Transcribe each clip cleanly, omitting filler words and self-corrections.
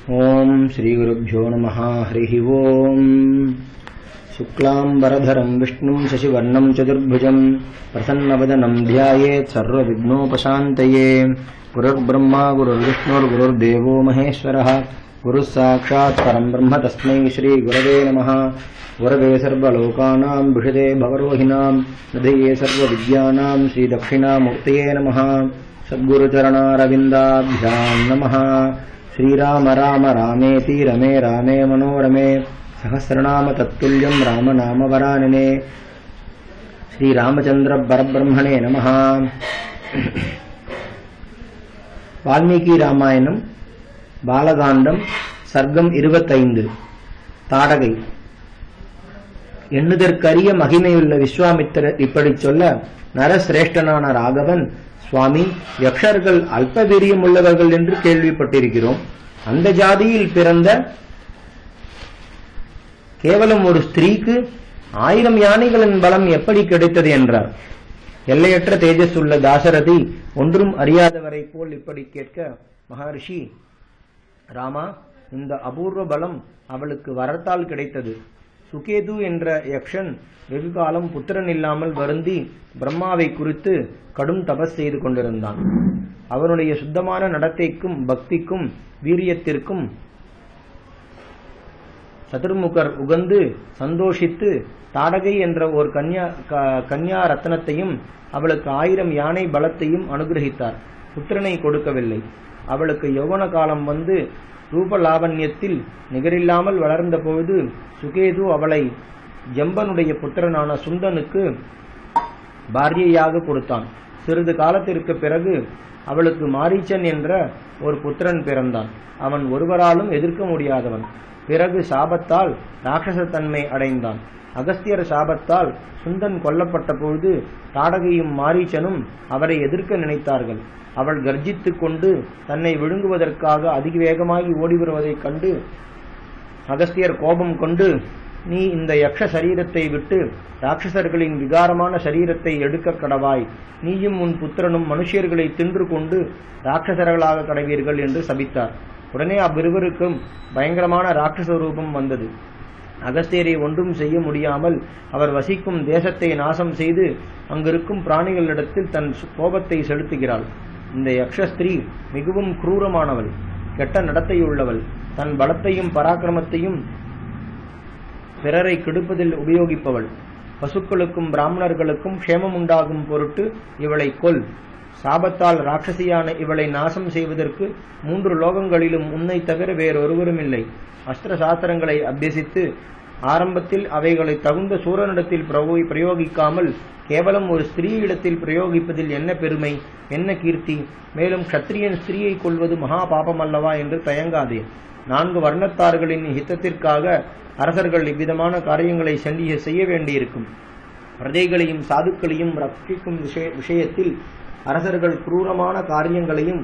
ओम श्री गुरुभ्यो नमः। हरि ओम। शुक्लांबरधरं विष्णुं शशिवर्णं चतुर्भुजं प्रसन्नवदनं ध्यायेत् सर्वविघ्नोपशान्तये। गुरुर्ब्रह्मा गुरुर्विष्णुर्गुरुर्देवो महेश्वरः। गुरुः साक्षात् परं ब्रह्म तस्मै श्री गुरवे नमः। गुरवे सर्वलोकानां विषदे भवरोहिणां निधये सर्वविद्यानां श्री दक्षिणामूर्तये नमः। सद्गुरुचरणारविन्दाभ्यां नमः। श्रीराम राम रामेति रमे रामे मनोरमे सहस्रनाम तत्तुल्यं राम नाम वरानने। श्रीरामचंद्र परब्रह्मणे नमः। वाल्मीकि रामायणம் பாலகாண்டம் சர்க்கம் 25 தாடகை. எண்ணுதற்கரிய மகிமையுள்ள விஸ்வாமித்திரர் இப்படி சொல்ல நரசிரேஷ்டனான ராகவன், சுவாமி, யக்ஷர்கள் அல்ப வீரியம் உள்ளவர்கள் என்று கேள்விப்பட்டிருக்கிறோம். அந்த ஜாதியில் பிறந்த கேவலம் ஒரு ஸ்திரீக்கு 1000 யானைகளின் பலம் எப்படி கிடைத்தது என்றார். எல்லையற்ற தேஜஸ் உள்ள தாசரதி ஒன்றும் அறியாதவரை போல் இப்படி கேட்க, மகர்ஷி, ராமா, இந்த அபூர்வ பலம் அவளுக்கு வரத்தால் கிடைத்தது. சுகேது என்ற யக்ஷன் வெகு காலம் புத்திரன் இல்லாமல் வருந்தி பிரம்மாவை குறித்து கடும் தபஸ் செய்து கொண்டிருந்தான். அவனுடைய சுத்தமான நடத்தைக்கும் பக்திக்கும் வீரியத்திற்கும் சதுர்முகர் உகந்து சந்தோஷித்து தாடகை என்ற ஒரு கன்யா ரத்னத்தையும் அவளுக்கு 1000 யானை பலத்தையும் அனுகிரகித்தார். புத்திரனை கொடுக்கவில்லை. அவளுக்கு யௌவன காலம் வந்து ரூபலாவண்யத்தில் நிகரில்லாமல் வளர்ந்த பொழுது சுகேது அவளை ஜம்பனுடைய புத்திரனான சுந்தனுக்கு பாரியையாக கொடுத்தான். சிறிது காலத்திற்கு பிறகு அவளுக்கு மாரீச்சன் என்ற ஒரு புத்திரன் பிறந்தான். அவன் ஒருவராலும் எதிர்க்க முடியாதவன். பிறகு சாபத்தால் ராட்சசத்தன்மை அடைந்தான். அகஸ்தியர் சாபத்தால் சுந்தன் கொல்லப்பட்ட பொழுது தாடகையும் மாரீச்சனும் அவரை எதிர்க்க நினைத்தார்கள். அவள் கர்ஜித்துக் கொண்டு தன்னை விழுங்குவதற்காக அதிவேகமாகி ஓடி வருவதைக் கண்டு அகஸ்தியர் கோபம் கொண்டு, நீ இந்த யக்ஷ சரீரத்தை விட்டு ராட்சசர்களின் விகாரமான சரீரத்தை எடுக்க கடவாய். நீயும் உன் புத்திரனும் மனுஷியர்களை தின்று கொண்டு ராட்சசர்களாக கடவீர்கள் என்று சபித்தார். உடனே அவ்விருவருக்கும் பயங்கரமான ராட்சச ரூபம் வந்தது. அகஸ்தியரை ஒன்றும் செய்ய முடியாமல் அவர் வசிக்கும் தேசத்தை நாசம் செய்து அங்கிருக்கும் பிராணிகளிடத்தில் தன் கோபத்தை செலுத்துகிறாள். இந்த யக்ஷஸ்திரீ மிகவும் குரூரமானவள், கெட்ட நடத்தையுள்ளவள். தன் பலத்தையும் பராக்கிரமத்தையும் பிறரை கெடுப்பதில் உபயோகிப்பவள். பசுக்களுக்கும் பிராமணர்களுக்கும் க்ஷேமம் உண்டாகும் பொருட்டு இவளை கொல். சாபத்தால் ராட்சசியான இவளை நாசம் செய்வதற்கு 3 லோகங்களிலும் உன்னை தவிர வேறொருவரும் இல்லை. அஸ்திர சாஸ்திரங்களை அபியசித்து ஆரம்பத்தில் அவைகளை தகுந்த சூரனிடத்தில் பிரயோகிக்காமல் கேவலம் ஒரு ஸ்திரீயிடத்தில் பிரயோகிப்பதில் என்ன பெருமை, என்ன கீர்த்தி? மேலும் க்ஷத்ரியன் ஸ்திரீயை கொள்வது மகா பாபம் அல்லவா என்று தயங்காதே. 4 வர்ணத்தார்களின் ஹிதத்திற்காக அரசர்கள் இவ்விதமான காரியங்களை செய்ய வேண்டியிருக்கும். பிரஜைகளையும் சாதுக்களையும் ரட்சிக்கும் விஷயத்தில் அரசர்கள் குரூரமான காரியங்களையும்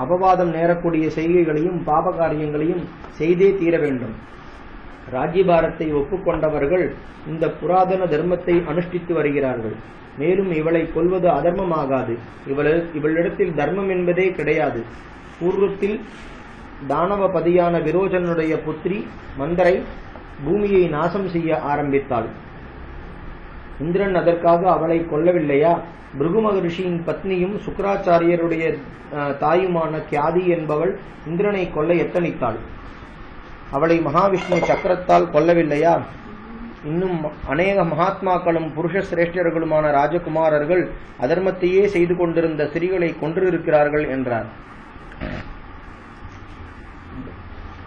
அபவாதம் நேரக்கூடிய செய்கைகளையும் பாப காரியங்களையும் செய்தே தீர வேண்டும். ராஜ்யபாரத்தை ஒப்புக்கொண்டவர்கள் இந்த புராதன தர்மத்தை அனுஷ்டித்து வருகிறார்கள். மேலும் இவளை கொல்வது அதர்மமாகாது. இவளிடத்தில் தர்மம் என்பதே கிடையாது. பூர்வத்தில் தானவபதியான விரோச்சனுடைய புத்திரி மந்தரை பூமியை நாசம் செய்ய ஆரம்பித்தாள். இந்திரன் அதற்காக அவளை கொல்லவில்லையா? பிருகு மகரிஷியின் பத்னியும் சுக்கராச்சாரியருடைய தாயுமான கியாதி என்பவள் இந்திரனை கொல்ல எத்தனித்தாள். அவளை மகாவிஷ்ணு சக்கரத்தால் கொல்லவில்லையா? இன்னும் அநேக மகாத்மாக்களும் புருஷ சிரேஷ்டர்களுமான ராஜகுமாரர்கள் அதர்மத்தையே செய்து கொண்டிருந்த ஸ்திரீகளை கொன்றிருக்கிறார்கள் என்றார்.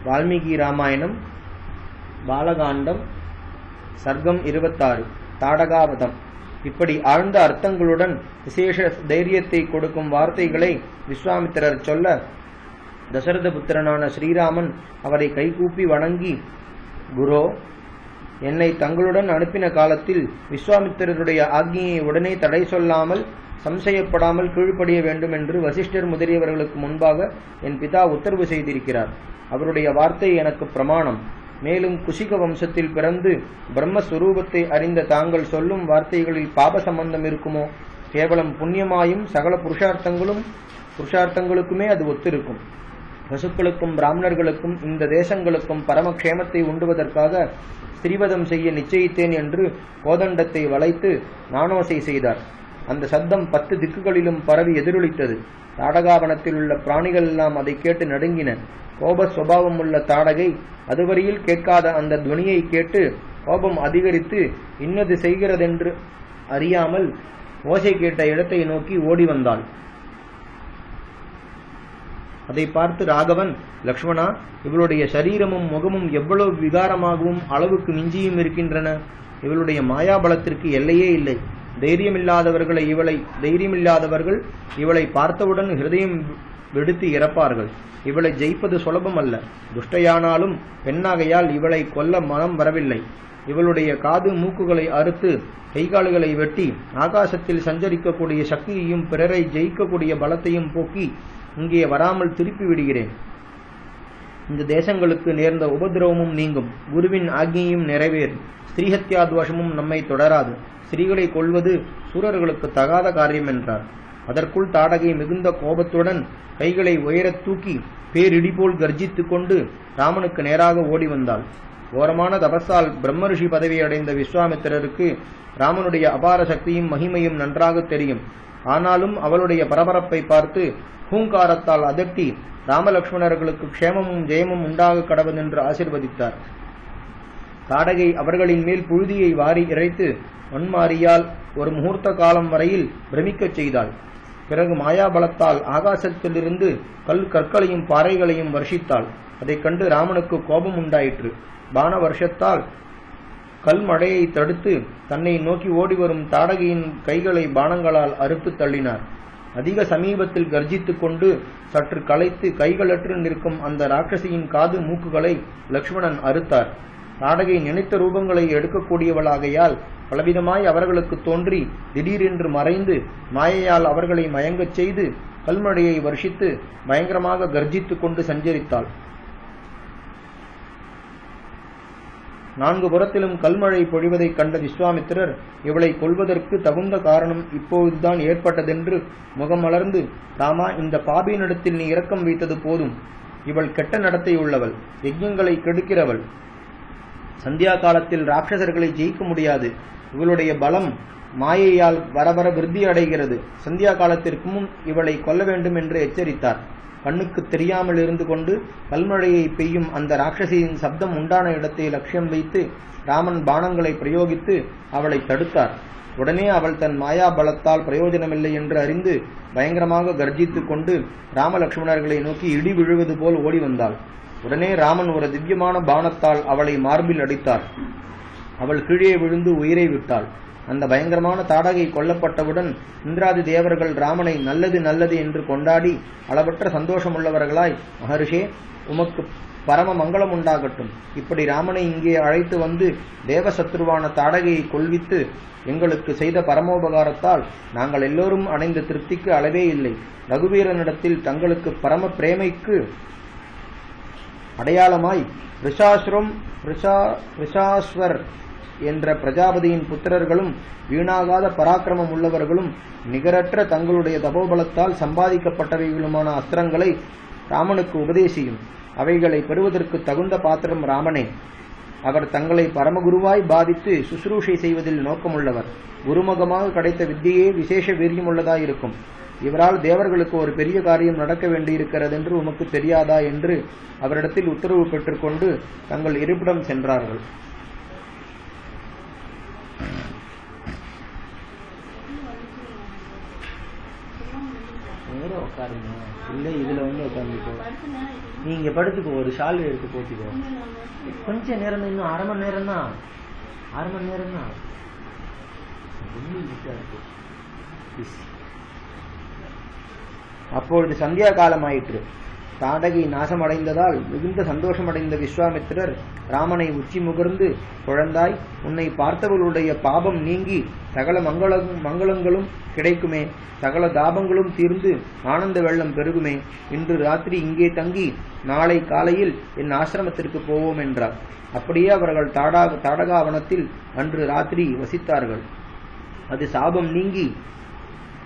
வால்மீகி ராமாயணம் பாலகாண்டம் சர்க்கம் 26 தாடகாவதம். இப்படி ஆழ்ந்த அர்த்தங்களுடன் விசேஷ தைரியத்தை கொடுக்கும் வார்த்தைகளை விஸ்வாமித்திரர் சொல்ல, தசரத புத்திரனான ஸ்ரீராமன் அவரை கைகூப்பி வணங்கி, குரோ, என்னை தங்களுடன் அனுப்பின காலத்தில் விஸ்வாமித்திரருடைய ஆக்ஞையை உடனே தடை சொல்லாமல் சம்சயப்படாமல் கீழ்ப்படிய வேண்டும் என்று வசிஷ்டர் முதலியவர்களுக்கு முன்பாக என் பிதா உத்தரவு செய்திருக்கிறார். அவருடைய வார்த்தை எனக்கு பிரமாணம். மேலும் குஷிக வம்சத்தில் பிறந்து பிரம்மஸ்வரூபத்தை அறிந்த தாங்கள் சொல்லும் வார்த்தைகளில் பாப சம்பந்தம் இருக்குமோ? கேவலம் புண்ணியமாயும் சகல புருஷார்த்தங்களுக்குமே அது ஒத்திருக்கும். பசுக்களுக்கும் பிராமணர்களுக்கும் இந்த தேசங்களுக்கும் பரமக்ஷேமத்தை உண்டுவதற்காக ஸ்திரீவதம் செய்ய நிச்சயித்தேன் என்று கோதண்டத்தை வளைத்து நானோசை செய்தார். அந்த சத்தம் 10 திக்குகளிலும் பரவி எதிரொலித்தது. தாடகாவனத்தில் உள்ள பிராணிகள் எல்லாம் அதை கேட்டு நடுங்கின. கோப சுபாவம் உள்ள தாடகை அதுவரையில் கேட்காத அந்த துவனியை கேட்டு கோபம் அதிகரித்து இன்னது செய்கிறதென்று அறியாமல் ஓசை கேட்ட இடத்தை நோக்கி ஓடி வந்தாள். அதை பார்த்து ராகவன், லக்ஷ்மணா, இவளுடைய சரீரமும் முகமும் எவ்வளவு விகாரமாகவும் அளவுக்கு மிஞ்சியும் இருக்கின்றன. இவளுடைய மாயாபலத்திற்கு எல்லையே இல்லை. தைரியமில்லாதவர்கள் இவளை பார்த்தவுடன் ஹிருதயம் வெடித்து இறப்பார்கள். இவளை ஜெயிப்பது சுலபம் அல்ல. துஷ்டையானாலும் பெண்ணாகையால் இவளை கொல்ல மனம் வரவில்லை. இவளுடைய காது மூக்குகளை அறுத்து கைகால்களை வெட்டி ஆகாசத்தில் சஞ்சரிக்கக்கூடிய சக்தியையும் பிறரை ஜெயிக்கக்கூடிய பலத்தையும் போக்கி இங்கே வராமல் திருப்பி விடுகிறேன். இந்த தேசங்களுக்கு நேர்ந்த உபதிரவமும் நீங்கும். குருவின் ஆக்ஞையும் நிறைவேறும். ஸ்ரீஹத்யா தோஷமும் நம்மை தொடராது. ஸ்ரீகளை கொள்வது சூரர்களுக்கு தகாத காரியம் என்றார். அதற்குள் தாடகை மிகுந்த கோபத்துடன் கைகளை உயரத் தூக்கி பேரிடி போல் கர்ஜித்துக் கொண்டு ராமனுக்கு நேராக ஓடி வந்தாள். ஓரமான தபஸால் பிரம்மரிஷி பதவி அடைந்த விஸ்வாமித்திரருக்கு ராமனுடைய அபார சக்தியும் மகிமையும் நன்றாக தெரியும். ஆனாலும் அவளுடைய பரபரப்பை பார்த்து ஹூங்காரத்தால் அதட்டி ராமலக்ஷ்மணர்களுக்கு க்ஷேமமும் ஜெயமும் உண்டாக கடவுதென்று ஆசிர்வதித்தார். தாடகை அவர்களின் மேல் புழுதியை வாரி இறைத்து மண்மாரியால் ஒரு முகூர்த்த காலம் வரையில் பிரமிக்கச் செய்தாள். பிறகு மாயாபலத்தால் ஆகாசத்திலிருந்து கற்களையும் பாறைகளையும் வருஷித்தாள். அதைக் கண்டு ராமனுக்கு கோபம் உண்டாயிற்று. பான வருஷத்தால் கல்மழையை தடுத்து தன்னை நோக்கி ஓடிவரும் தாடகையின் கைகளை பானங்களால் அறுத்து தள்ளினார். அதிக சமீபத்தில் கர்ஜித்துக் கொண்டு சற்று களைத்து கைகளற்று நிற்கும் அந்த ராட்சசியின் காது மூக்குகளை லக்ஷ்மணன் அறுத்தார். தாடகை நினைத்த ரூபங்களை எடுக்கக்கூடியவளாகையால் பலவிதமாய் அவர்களுக்கு தோன்றி திடீரென்று மறைந்து மாயையால் அவர்களை மயங்கச் செய்து கல்மழையை வருஷித்து பயங்கரமாக கர்ஜித்துக் கொண்டு சஞ்சரித்தாள். 4 புறத்திலும் கல்மழை பொழிவதைக் கண்ட விஸ்வாமித்திரர் இவளை கொல்வதற்கு தகுந்த காரணம் இப்போதுதான் ஏற்பட்டதென்று முகமலர்ந்து, ராமா, இந்த பாபியினிடத்தில் நீ இரக்கம் வைத்தது போதும். இவள் கெட்ட நடத்தை உள்ளவள், யஜ்ஞங்களை கெடுக்கிறவள். சந்தியா காலத்தில் ராட்சசர்களை ஜெயிக்க முடியாது. இவளுடைய பலம் மாயையால் வரவர விருத்தி அடைகிறது. சந்தியா காலத்திற்கு முன் இவளை கொல்ல வேண்டும் என்று எச்சரித்தார். கண்ணுக்கு தெரியாமல் இருந்து கொண்டு கல்மழையை பெய்யும் அந்த ராட்சசியின் சப்தம் உண்டான இடத்தை லட்சியம் வைத்து ராமன் பானங்களை பிரயோகித்து அவளை தடுத்தார். உடனே அவள் தன் மாயா பலத்தால் பிரயோஜனமில்லை என்று அறிந்து பயங்கரமாக கர்ஜித்துக் கொண்டு ராமலட்சுமணர்களை நோக்கி இடி விழுவது போல் ஓடி வந்தாள். உடனே ராமன் ஒரு திவ்யமான பானத்தால் அவளை மார்பில் அடித்தார். அவள் கீழே விழுந்து உயிரை விட்டாள். அந்த பயங்கரமான தாடகை கொல்லப்பட்டவுடன் இந்திராதி தேவர்கள் ராமனை நல்லது நல்லது என்று கொண்டாடி அளவற்ற சந்தோஷமுள்ளவர்களாய், மகர்ஷே, உமக்கு பரம மங்களம் உண்டாகட்டும். இப்படி ராமனை இங்கே அழைத்து வந்து தேவசத்ருவான தாடகையை கொல்வித்து எங்களுக்கு செய்த பரமோபகாரத்தால் நாங்கள் எல்லோரும் அடைந்த திருப்திக்கு அளவே இல்லை. ரகுவீரனிடத்தில் தங்களுக்கு பரம பிரேமைக்கு அடையாளமாய் ரிஷாஸ்வர் என்ற பிரஜாபதியின் புத்திரர்களும் வீணாகாத பராக்கிரமம் உள்ளவர்களும் நிகரற்ற தங்களுடைய தபோபலத்தால் சம்பாதிக்கப்பட்டவைகளுமான அஸ்திரங்களை ராமனுக்கு உபதேசியும். அவைகளை பெறுவதற்கு தகுந்த பாத்திரம் ராமனே. அவர் தங்களை பரமகுருவாய் பாதித்து சுசுரூஷை செய்வதில் நோக்கமுள்ளவர். குருமுகமாக கிடைத்த வித்தியே விசேஷ வீரியமுள்ளதாயிருக்கும். இவரால் தேவர்களுக்கு ஒரு பெரிய காரியம் நடக்க வேண்டியிருக்கிறது என்று உமக்கு தெரியாதா என்று அவரிடத்தில் உத்தரவு பெற்றுக்கொண்டு தங்கள் இருப்பிடம் சென்றார்கள். உட்காருங்க, இல்லை இதுல வந்து உட்காந்துக்கோ. நீ இங்க படுத்துக்கோ, ஒரு ஷால் எடுத்து போட்டிக்கோ. கொஞ்ச நேரம், இன்னும் அரை மணி நேரம் தான். அப்பொழுது சந்தியா காலம் ஆயிற்று. தாடகை நாசமடைந்ததால் மிகுந்த சந்தோஷமடைந்த விஸ்வாமித்திரர் ராமனை உச்சி முகர்ந்து, குழந்தாய், உன்னை பார்த்தவர்களுடைய பாபம் நீங்கி சகல மங்களங்களும் கிடைக்குமே, சகல தாபங்களும் தீர்ந்து ஆனந்த வெள்ளம் பெருகுமே. இன்று ராத்திரி இங்கே தங்கி நாளை காலையில் என் ஆசிரமத்திற்கு போவோம் என்றார். அப்படியே அவர்கள் தாடகாவனத்தில் அன்று ராத்திரி வசித்தார்கள். அது சாபம் நீங்கி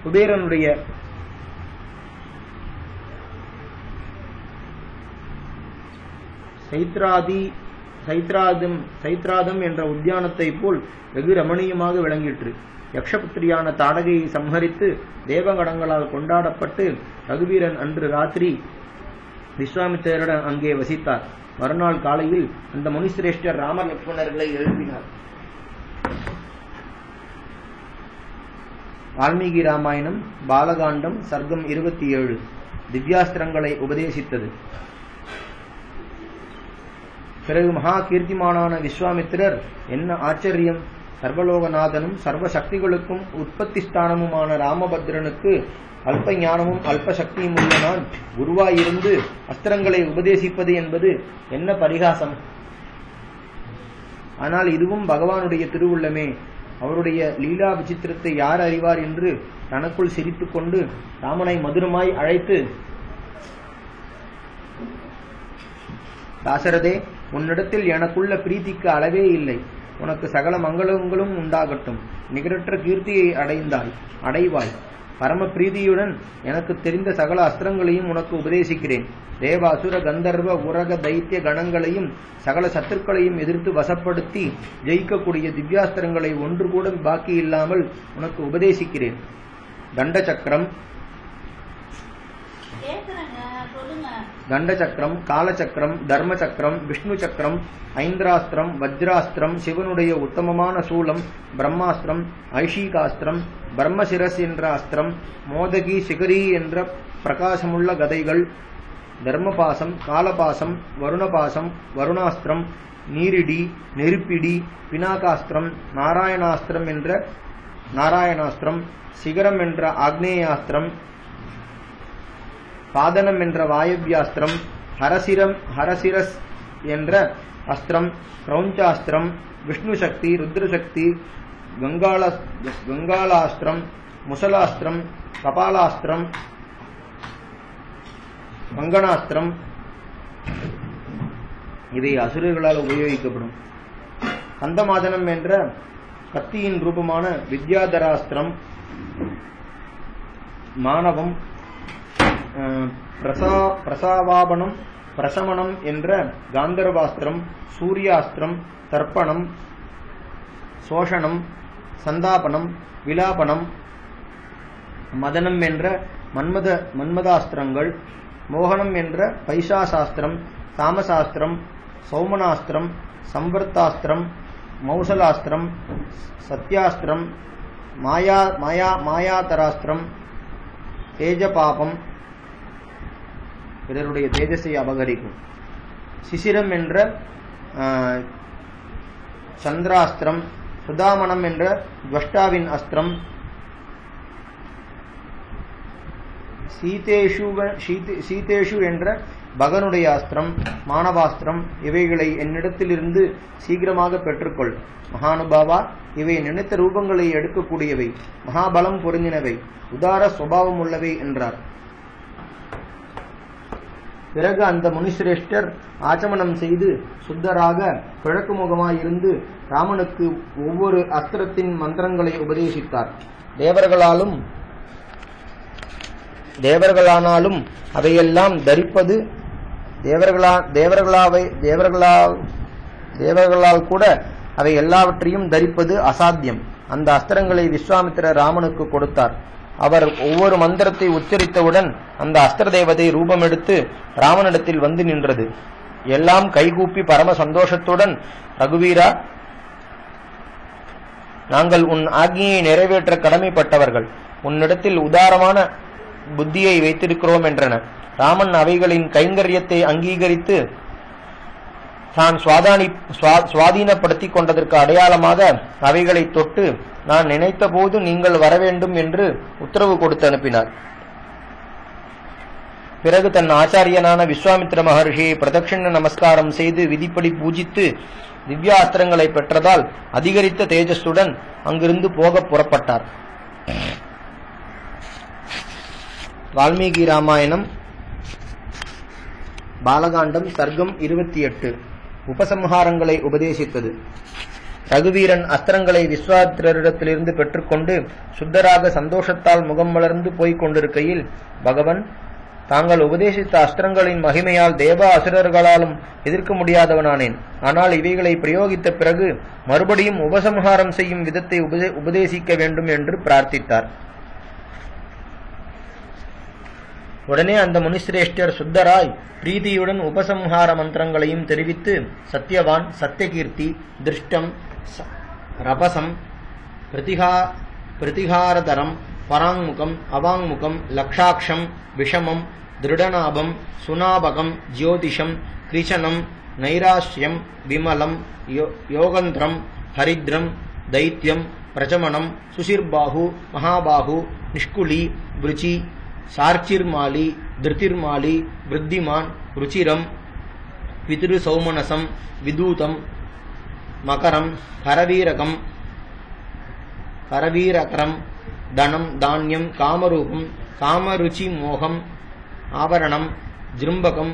குபேரனுடைய சைத்ராதம் என்ற உத்தியானத்தை போல் வெகு ரமணீயமாக விளங்கிற்று. யக்ஷபுத்திரியான தாடகையை சம்ஹரித்து தேவகணங்களால் கொண்டாடப்பட்டு ரகுவீரன் அன்று ராத்திரி விஸ்வாமித்திரருடன் அங்கே வசித்தார். மறுநாள் காலையில் அந்த முனிசிரேஷ்டர் ராம லக்ஷ்மணர்களை எழுப்பினார். வால்மீகி ராமாயணம் பாலகாண்டம் சர்க்கம் 27 திவ்யாஸ்திரங்களை உபதேசித்தது. பிறகு மகா கீர்த்திமானான விஸ்வாமித்திரர், என்ன ஆச்சரியம்! சர்வலோகநாதனும் சர்வ சக்திகளுக்கும் உற்பத்தி ஸ்தானமுமான ராமபத்ரனுக்கு அல்ப ஞானமும் அல்ப சக்தியும் உள்ள நான் குருவாயிருந்து அஸ்திரங்களை உபதேசிப்பது என்பது என்ன பரிகாசம்! ஆனால் இதுவும் பகவானுடைய திருவுள்ளமே. அவருடைய லீலா விசித்திரத்தை யார் அறிவார் என்று தனக்குள் சிரித்துக் கொண்டு ராமனை மதுரமாய் அழைத்து, தாசரதே, உன்னிடத்தில் எனக்குள்ள பிரீத்திக்கு அளவே இல்லை. உனக்கு சகல மங்களங்களும் உண்டாகட்டும். நிகரற்ற கீர்த்தியை அடைவாய். பரம பிரீதியுடன் எனக்கு தெரிந்த சகல அஸ்திரங்களையும் உனக்கு உபதேசிக்கிறேன். தேவாசுர கந்தர்வ உரக தைத்திய கணங்களையும் சகல சத்துருக்களையும் எதிர்த்து வசப்படுத்தி ஜெயிக்கக்கூடிய திவ்யாஸ்திரங்களை ஒன்று கூட பாக்கி இல்லாமல் உனக்கு உபதேசிக்கிறேன். தண்டசக்கரம், காலச்சக்கரம், தர்மசக்கரம், விஷ்ணு சக்கரம், ஐந்திராஸ்திரம், வஜ்ராஸ்திரம், சிவனுடைய உத்தமமான சூலம், பிரம்மாஸ்திரம், ஐஷீகாஸ்திரம், பிரம்மசிரஸ் என்ற அஸ்திரம், மோதகி சிகரி என்ற பிரகாசமுள்ள கதைகள், தர்மபாசம், காலபாசம், வருணபாசம், வருணாஸ்திரம், நீரிடி, நெருப்பிடி, பினாகாஸ்திரம், நாராயணாஸ்திரம் என்ற நாராயணாஸ்திரம், சிகரம் என்ற ஆக்னேயாஸ்திரம், பாதனம் என்ற வாயவ்யாஸ்திரம், ஹரசிரஸ் என்ற அஸ்திரம், கிரௌஞ்சாஸ்திரம், விஷ்ணு சக்தி, ருத்ரசக்தி, கங்காளாஸ்திரம், முசலாஸ்திரம், கபாலாஸ்திரம், கங்கணாஸ்திரம் இவை அசுரர்களால் உபயோகிக்கப்படும். கந்தமாதனம் என்ற கத்தியின் ரூபமான வித்யாதராஸ்திரம், மானவம், பிரசாவாபனம், பிரசமனம் என்ற காந்தர்வாஸ்திரம், சூர்யாஸ்திரம், தர்ப்பணம், சோஷணம், சந்தாபனம், விலாபனம், மதனம் என்ற மன்மதாஸ்திரங்கள், மோகனம் என்ற பைசாசாஸ்திரம், தாமசாஸ்திரம், சௌமனாஸ்திரம், சம்பர்த்தாஸ்திரம், மௌசலாஸ்திரம், சத்யாஸ்திரம், மாயாதராஸ்திரம், தேஜபாபம், பிறருடைய தேஜஸை அபகரிக்கும், சிசிரம் என்ற சந்திராஸ்திரம், சுதாமனம் என்ற துவஷ்டாவின் அஸ்திரம், சீதேஷு என்ற பகனுடைய அஸ்திரம், மானவாஸ்திரம் இவைகளை என்னிடத்திலிருந்து சீக்கிரமாக பெற்றுக்கொள். மகானுபாவா, இவை நினைத்த ரூபங்களை எடுக்கக்கூடியவை, மகாபலம் பொருந்தினவை, உதார சுபாவம் உள்ளவை என்றார். பிறகு அந்த முனிசிரேஷ்டர் ஆச்சமனம் செய்து சுத்தராக கிழக்கு முகமாயிருந்து ராமனுக்கு ஒவ்வொரு அஸ்திரத்தின் மந்திரங்களை உபதேசித்தார். தேவர்களானாலும் அவையெல்லாம் தரிப்பது தேவர்களால் கூட அவை எல்லாவற்றையும் தரிப்பது அசாத்தியம். அந்த அஸ்திரங்களை விஸ்வாமித்திரர் ராமனுக்கு கொடுத்தார். அவர் ஒவ்வொரு மந்திரத்தை உச்சரித்தவுடன் அந்த அஸ்திர தேவதை ரூபமெடுத்து ராமனிடத்தில் வந்து நின்றது. எல்லாம் கைகூப்பி பரம சந்தோஷத்துடன், ரகுவீரா, நாங்கள் உன் ஆக்ஞையை நிறைவேற்ற கடமைப்பட்டவர்கள். உன்னிடத்தில் உதாரமான புத்தியை வைத்திருக்கிறோம் என்றன. ராமன் அவைகளின் கைங்கரியத்தை அங்கீகரித்து தான் சுவாதீனப்படுத்திக் கொண்டதற்கு அடையாளமாக அவைகளை தொட்டு, நான் நினைத்த போது நீங்கள் வரவேண்டும் என்று உத்தரவு கொடுத்து அனுப்பினார். பிறகு தன் ஆச்சாரியனான விஸ்வாமித்திர மகர்ஷியை பிரதட்சிண நமஸ்காரம் செய்து விதிப்படி பூஜித்து திவ்யாஸ்திரங்களை பெற்றதால் அதிகரித்த தேஜஸுடன் அங்கிருந்து போக புறப்பட்டார். வால்மீகி ராமாயணம் பாலகாண்டம் சர்க்கம் 28 உபசம்ஹாரங்களை உபதேசித்தது. ரகுவீரன் அஸ்திரங்களை விஸ்வாமித்திரரிடத்திலிருந்து பெற்றுக்கொண்டு சுத்தராக சந்தோஷத்தால் முகம் மலர்ந்து போய்க் கொண்டிருக்கையில், பகவன், தாங்கள் உபதேசித்த அஸ்திரங்களின் மகிமையால் தேவ அசுரர்களாலும் எதிர்க்க முடியாதவனானேன். ஆனால் இவைகளை பிரயோகித்த பிறகு மறுபடியும் உபசம்ஹாரம் செய்யும் விதத்தை உபதேசிக்க வேண்டும் என்று பிரார்த்தித்தார். உடனே அந்த முனிசிரேஷ்டர் சுத்தராய் பிரீதியுடன் உபசம்ஹார மந்திரங்களையும் தெரிவித்து சத்யவான், சத்தியகீர்த்தி, திருஷ்டம், ரபசம், பிரதிகாரதரம், பராங்முகம், அவாங்முகம், லக்ஷாட்சம், விஷமம், திருடநாபம், சுனாபகம், ஜோதிஷம், கிருஷனம், நைராஷ்யம், விமலம், யோகந்திரம், ஹரித்ரம், தைத்யம், பிரச்சமனம், சுசிர்பாகு, மகாபாகு, நிஷ்குலி, விருச்சி, சார்ச்சிர்மாலி, திருத்திர்மாலி, விருத்திமான், ருச்சிரம், பிதிரு சௌமனசம், விதூதம், மகரம், கரவீரகரம், தனம், தானியம், காமரூபம், காமருச்சி, மோகம், ஆவரணம், ஜிரும்பகம்,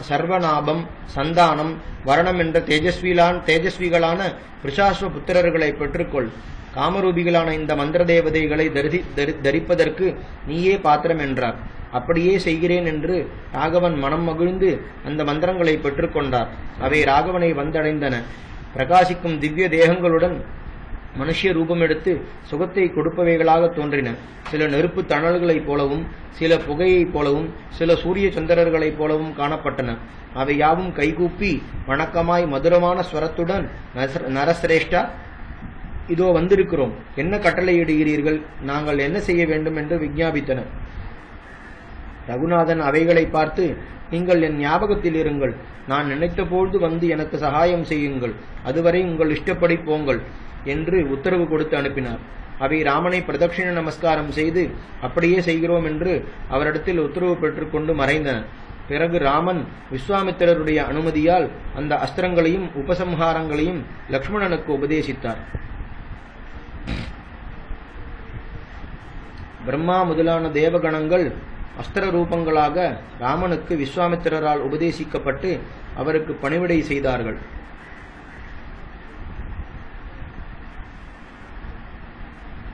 சர்வநாபம், சந்தானம், வரணம் என்ற தேஜஸ்விகளான விருஷாஸ்வ புத்திரர்களை பெற்றுக்கொள். காமரூபிகளான இந்த மந்திர தேவதைகளை தரிப்பதற்கு நீயே பாத்திரம் என்றார். அப்படியே செய்கிறேன் என்று ராகவன் மனம் மகிழ்ந்து அந்த மந்திரங்களை பெற்றுக்கொண்டார். அவை ராகவனை வந்தடைந்தன. பிரகாசிக்கும் திவ்ய தேகங்களுடன் மனுஷிய ரூபம் எடுத்து சுகத்தை கொடுப்பவைகளாக தோன்றின. சில நெருப்பு தணல்களைப் போலவும், சில புகையைப் போலவும், சில சூரிய சந்திரர்களைப் போலவும் காணப்பட்டன. அவை யாவும் கைகூப்பி வணக்கமாய் மதுரமான ஸ்வரத்துடன், நரசிரேஷ்டா, இதோ வந்திருக்கிறோம், என்ன கட்டளையிடுகிறீர்கள், நாங்கள் என்ன செய்ய வேண்டும் என்று விஞ்ஞாபித்தன. ரகுநாதன் அவைகளை பார்த்து, நீங்கள் என் ஞாபகத்தில் இருங்கள், நான் நினைத்த பொழுது வந்து எனக்கு சகாயம் செய்யுங்கள், அதுவரை உங்கள் இஷ்டப்படி போங்கள் என்று உத்தரவு கொடுத்து அனுப்பினார். அவை ராமனை பிரதட்சிண நமஸ்காரம் செய்து அப்படியே செய்கிறோம் என்று அவரிடத்தில் உத்தரவு பெற்றுக்கொண்டு மறைந்தன. பிறகு ராமன் விஸ்வாமித்திரருடைய அனுமதியால் அந்த அஸ்திரங்களையும் உபசம்ஹாரங்களையும் லக்ஷ்மணனுக்கு உபதேசித்தார். பிரம்மா முதலான தேவகணங்கள் அஸ்திர ரூபங்களாக ராமனுக்கு விஸ்வாமித்திரரால் உபதேசிக்கப்பட்டு அவருக்கு பணிவிடை செய்தார்கள்.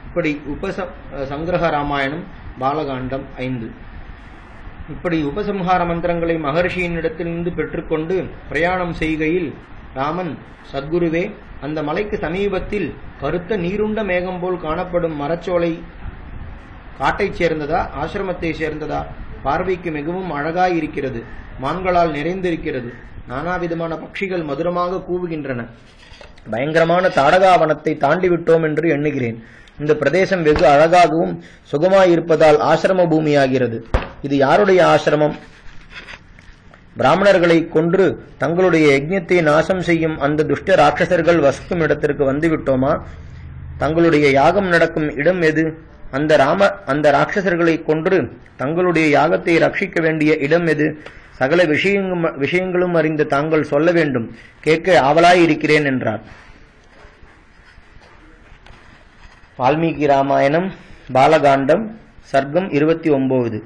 இப்படி சங்கிரக ராமாயணம் பாலகாண்டம் 5. இப்படி உபசம்ஹார மந்திரங்களை மகர்ஷியின் இடத்திலிருந்து பெற்றுக்கொண்டு பிரயாணம் செய்கையில் ராமன், சத்குருவே, அந்த மலைக்கு சமீபத்தில் கருத்த நீருண்ட மேகம் போல் காணப்படும் மரச்சோலை காட்டைச் சேர்ந்ததா, ஆசிரமத்தை சேர்ந்ததா? பார்வைக்கு மிகவும் அழகாய் இருக்கிறது, மான்களால் நிறைந்திருக்கிறது, நானாவிதமான பட்சிகள் மதுரமாக கூவுகின்றன. பயங்கரமான தாடகாவனத்தை தாண்டிவிட்டோம் என்று எண்ணுகிறேன். இந்த பிரதேசம் வெகு அழகாகவும் சுகமாயிருப்பதால் ஆசிரம பூமியாகிறது. இது யாருடைய ஆசிரமம்? பிராமணர்களை கொன்று தங்களுடைய யஜ்ஞத்தை நாசம் செய்யும் அந்த துஷ்ட ராட்சசர்கள் வசிக்கும் இடத்திற்கு வந்துவிட்டோமா? தங்களுடைய யாகம் நடக்கும் இடம் எது? அந்த ராட்சசர்களை கொன்று தங்களுடைய யாகத்தை ரட்சிக்க வேண்டிய இடம் எது? சகல விஷயங்களும் அறிந்து தாங்கள் சொல்ல வேண்டும், கேட்க ஆவலாயிருக்கிறேன் என்றார். வால்மீகி ராமாயணம் பாலகாண்டம் சர்க்கம் 29.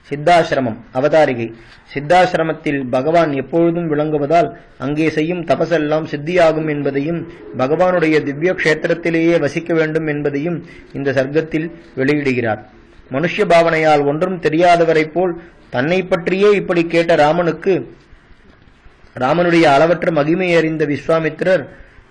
சித்தாசிரமம். அவதாரிகை. சித்தாசிரமத்தில் பகவான் எப்பொழுதும் விளங்குவதால் அங்கே செய்யும் தபசெல்லாம் சித்தியாகும் என்பதையும், பகவானுடைய திவ்ய கஷேத்திரத்திலேயே வசிக்க வேண்டும் என்பதையும் இந்த சர்க்கத்தில் வெளியிடுகிறார். மனுஷ்ய பாவனையால் ஒன்றும் தெரியாதவரை போல் தன்னை பற்றியே இப்படி கேட்ட ராமனுடைய அளவற்ற மகிமை அறிந்த விஸ்வாமித்திரர்,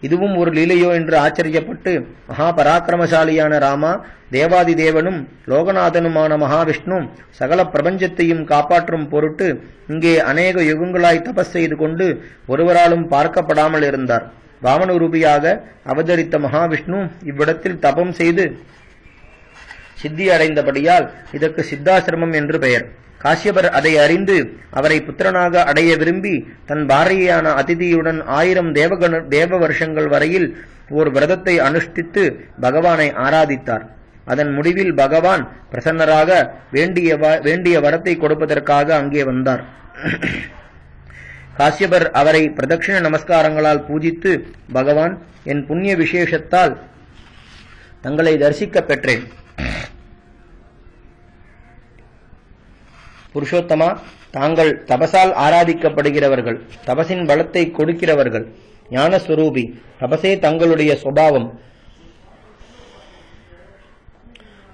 இதுவும் ஒரு லீலையோ என்று ஆச்சரியப்பட்டு, மகா பராக்கிரமசாலியான ராமா, தேவாதி தேவனும் லோகநாதனுமான மகாவிஷ்ணு சகல பிரபஞ்சத்தையும் காப்பாற்றும் பொருட்டு இங்கே அநேக யுகங்களாய் தபஸ் செய்து கொண்டு ஒருவராலும் பார்க்கப்படாமல் இருந்தார். வாமனரூபியாக அவதரித்த மகாவிஷ்ணு இவ்விடத்தில் தபம் செய்து சித்தி அடைந்தபடியால் இதற்கு சித்தாசிரமம் என்று பெயர். காசியபர் அதை அறிந்து அவரை புத்திரனாக அடைய விரும்பி தன் பாரியையான அதிதியுடன் 1000 தேவ வருஷங்கள் வரையில் ஓர் விரதத்தை அனுஷ்டித்து பகவானை ஆராதித்தார். அதன் முடிவில் பகவான் பிரசன்னராக வேண்டிய வரத்தை கொடுப்பதற்காக அங்கே வந்தார். காசியபர் அவரை பிரதட்சிண நமஸ்காரங்களால் பூஜித்து, பகவான், என் புண்ணிய விசேஷத்தால் தங்களை தரிசிக்க பெற்றேன். புருஷோத்தமா, தாங்கள் தபசால் ஆராதிக்கப்படுகிறவர்கள், தபசின் பலத்தை கொடுக்கிறவர்கள், ஞானஸ்வரூபி, தபசே தங்களுடைய சுபாவம்.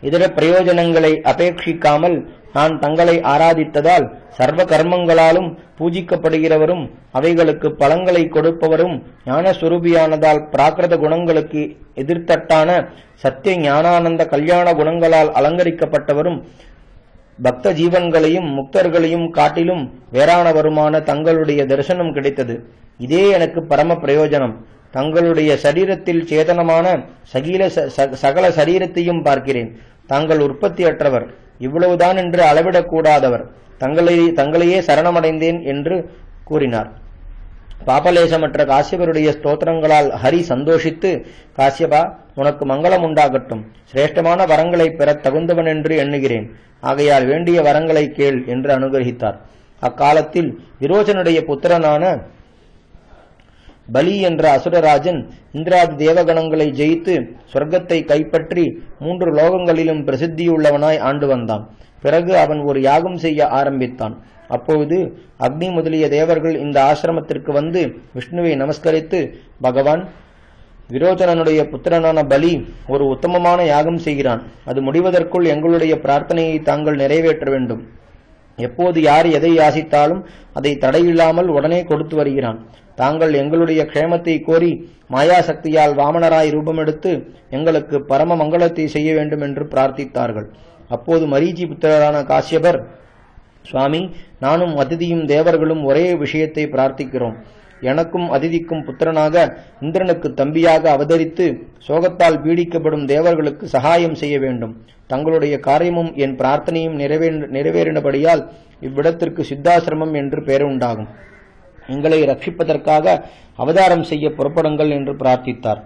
இதர பிரயோஜனங்களை அபேட்சிக்காமல் நான் தங்களை ஆராதித்ததால் சர்வ கர்மங்களாலும் பூஜிக்கப்படுகிறவரும் அவைகளுக்கு பலங்களை கொடுப்பவரும் ஞானஸ்வரூபியானதால் பிராகிருத குணங்களுக்கு எதிர்த்தட்டான சத்திய ஞானானந்த கல்யாண குணங்களால் அலங்கரிக்கப்பட்டவரும் பக்த ஜீவன்களையும் முக்தர்களையும் காட்டிலும் வேறானவருமான தங்களுடைய தரிசனம் கிடைத்தது. இதே எனக்கு பரம பிரயோஜனம். தங்களுடைய சரீரத்தில் சேதனமான சகல சரீரத்தையும் பார்க்கிறேன். தாங்கள் உற்பத்தியற்றவர், இவ்வளவுதான் என்று அளவிடக்கூடாதவர். தங்களையே சரணமடைந்தேன் என்று கூறினார். பாபலேசமற்ற காசியபருடைய ஸ்தோத்திரங்களால் ஹரி சந்தோஷித்து, காசியபா, உனக்கு மங்களம் உண்டாகட்டும். சிரேஷ்டமான வரங்களை பெறத் தகுந்தவன் என்று எண்ணுகிறேன். ஆகையால் வேண்டிய வரங்களை கேள் என்று அனுகிரகித்தார். அக்காலத்தில் விரோச்சனுடைய புத்திரனான பலி என்ற அசுரராஜன் இந்திராதி தேவகணங்களை ஜெயித்து சொர்க்கத்தை கைப்பற்றி 3 லோகங்களிலும் பிரசித்தியுள்ளவனாய் ஆண்டு வந்தான். பிறகு அவன் ஒரு யாகம் செய்ய ஆரம்பித்தான். அப்பொழுது அக்னி முதலிய தேவர்கள் இந்த ஆசிரமத்திற்கு வந்து விஷ்ணுவை நமஸ்கரித்து, பகவான், விரோச்சனனுடைய புத்திரனான பலி ஒரு உத்தமமான யாகம் செய்கிறான். அது முடிவதற்குள் எங்களுடைய பிரார்த்தனையை தாங்கள் நிறைவேற்ற வேண்டும். எப்போது யார் எதை யாசித்தாலும் அதை தடையில்லாமல் உடனே கொடுத்து வருகிறான். தாங்கள் எங்களுடைய க்ஷேமத்தை கோரி மாயாசக்தியால் வாமனராய் ரூபமெடுத்து எங்களுக்கு பரம மங்களத்தை செய்ய வேண்டும் என்று பிரார்த்தித்தார்கள். அப்போது மரீச்சி புத்திரரான காசியபர், சுவாமி, நானும் அதிதியும் தேவர்களும் ஒரே விஷயத்தை பிரார்த்திக்கிறோம். எனக்கும் அதிதிக்கும் புத்திரனாக இந்திரனுக்கு தம்பியாக அவதரித்து சோகத்தால் பீடிக்கப்படும் தேவர்களுக்கு சகாயம் செய்ய வேண்டும். தங்களுடைய காரியமும் என் பிரார்த்தனையும் நிறைவேறினபடியால் இவ்விடத்திற்கு சித்தாசிரமம் என்று பெயர் உண்டாகும். எங்களை ரட்சிப்பதற்காக அவதாரம் செய்ய புறப்படுங்கள் என்று பிரார்த்தித்தார்.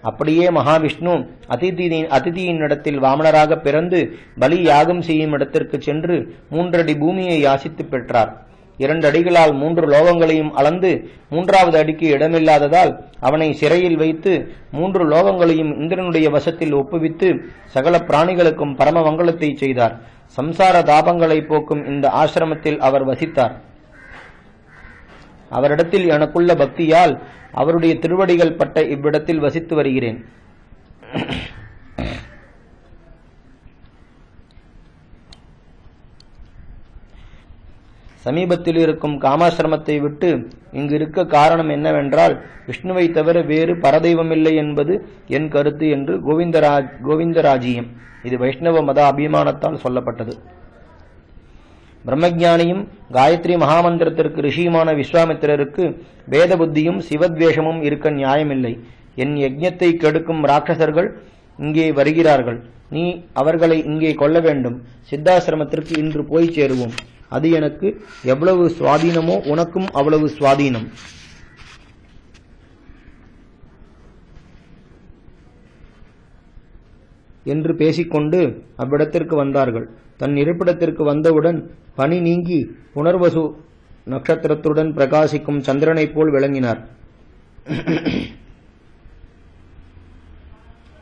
அப்படியே மகாவிஷ்ணு அதிதியின் இடத்தில் வாமனராக பிறந்து பலி யாகம் செய்யும் இடத்திற்கு சென்று 3 அடி பூமியை யாசித்து பெற்றார். 2 அடிகளால் 3 லோகங்களையும் அளந்து 3வது அடிக்கு இடமில்லாததால் அவனை சிறையில் வைத்து 3 லோகங்களையும் இந்திரனுடைய வசத்தில் ஒப்புவித்து சகல பிராணிகளுக்கும் பரம மங்களத்தை செய்தார். சம்சார தாபங்களை போக்கும் இந்த ஆசிரமத்தில் அவர் வசித்தார். அவரிடத்தில் எனக்குள்ள பக்தியால் அவருடைய திருவடிகள் பட்ட இவ்விடத்தில் வசித்து வருகிறேன். சமீபத்தில் இருக்கும் காமாசிரமத்தை விட்டு இங்கு இருக்க காரணம் என்னவென்றால், விஷ்ணுவை தவிர வேறு பரதெய்வமில்லை என்பது என் கருத்து என்று கோவிந்தராஜியம். இது வைஷ்ணவ மத அபிமானத்தால் சொல்லப்பட்டது. பிரம்மஜானியும் காயத்ரி மகாமந்திரத்திற்கு ரிஷியுமான விஸ்வாமித்திரருக்கு வேத புத்தியும் சிவத்வேஷமும் இருக்க நியாயமில்லை. என் யஜ்ஞத்தை கெடுக்கும் ராட்சசர்கள் இங்கே வருகிறார்கள். நீ அவர்களை இங்கே கொல்ல வேண்டும். சித்தாசிரமத்திற்கு இன்று போய் சேருவோம். அது எனக்கு எவ்வளவு சுவாதீனமோ உனக்கும் அவ்வளவு சுவாதீனம் என்று பேசிக்கொண்டு அவ்விடத்திற்கு வந்தார்கள். தன் இருப்பிடத்திற்கு வந்தவுடன் பனி நீங்கி புனர்வசு நட்சத்திரத்துடன் பிரகாசிக்கும் சந்திரனைப் போல் விளங்கினார்.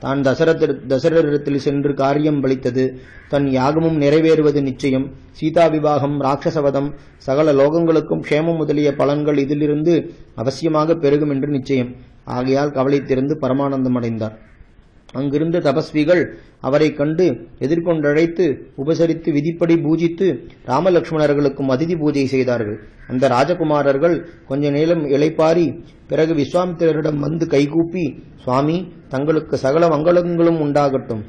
தான் தசரரிடத்தில் சென்று காரியம் பலித்தது, தன் யாகமும் நிறைவேறுவது நிச்சயம், சீதா விவாகம், ராட்சசவதம், சகல லோகங்களுக்கும் க்ஷேமம் முதலிய பலன்கள் இதிலிருந்து அவசியமாக பெருகும் என்று நிச்சயம். ஆகையால் கவலை திறந்து பரமானந்தம் அடைந்தார். அங்கிருந்த தபஸ்விகள் அவரை கண்டு எதிர்கொண்டழைத்து உபசரித்து விதிப்படி பூஜித்து ராமலட்சுமணர்களுக்கும் அதிதி பூஜை செய்தார்கள். அந்த ராஜகுமாரர்கள் கொஞ்ச நேரம் இளைப்பாரி பிறகு விஸ்வாமித்திரரிடம் வந்து கைகூப்பி, சுவாமி, தங்களுக்கு சகல மங்களங்களும் உண்டாகட்டும்.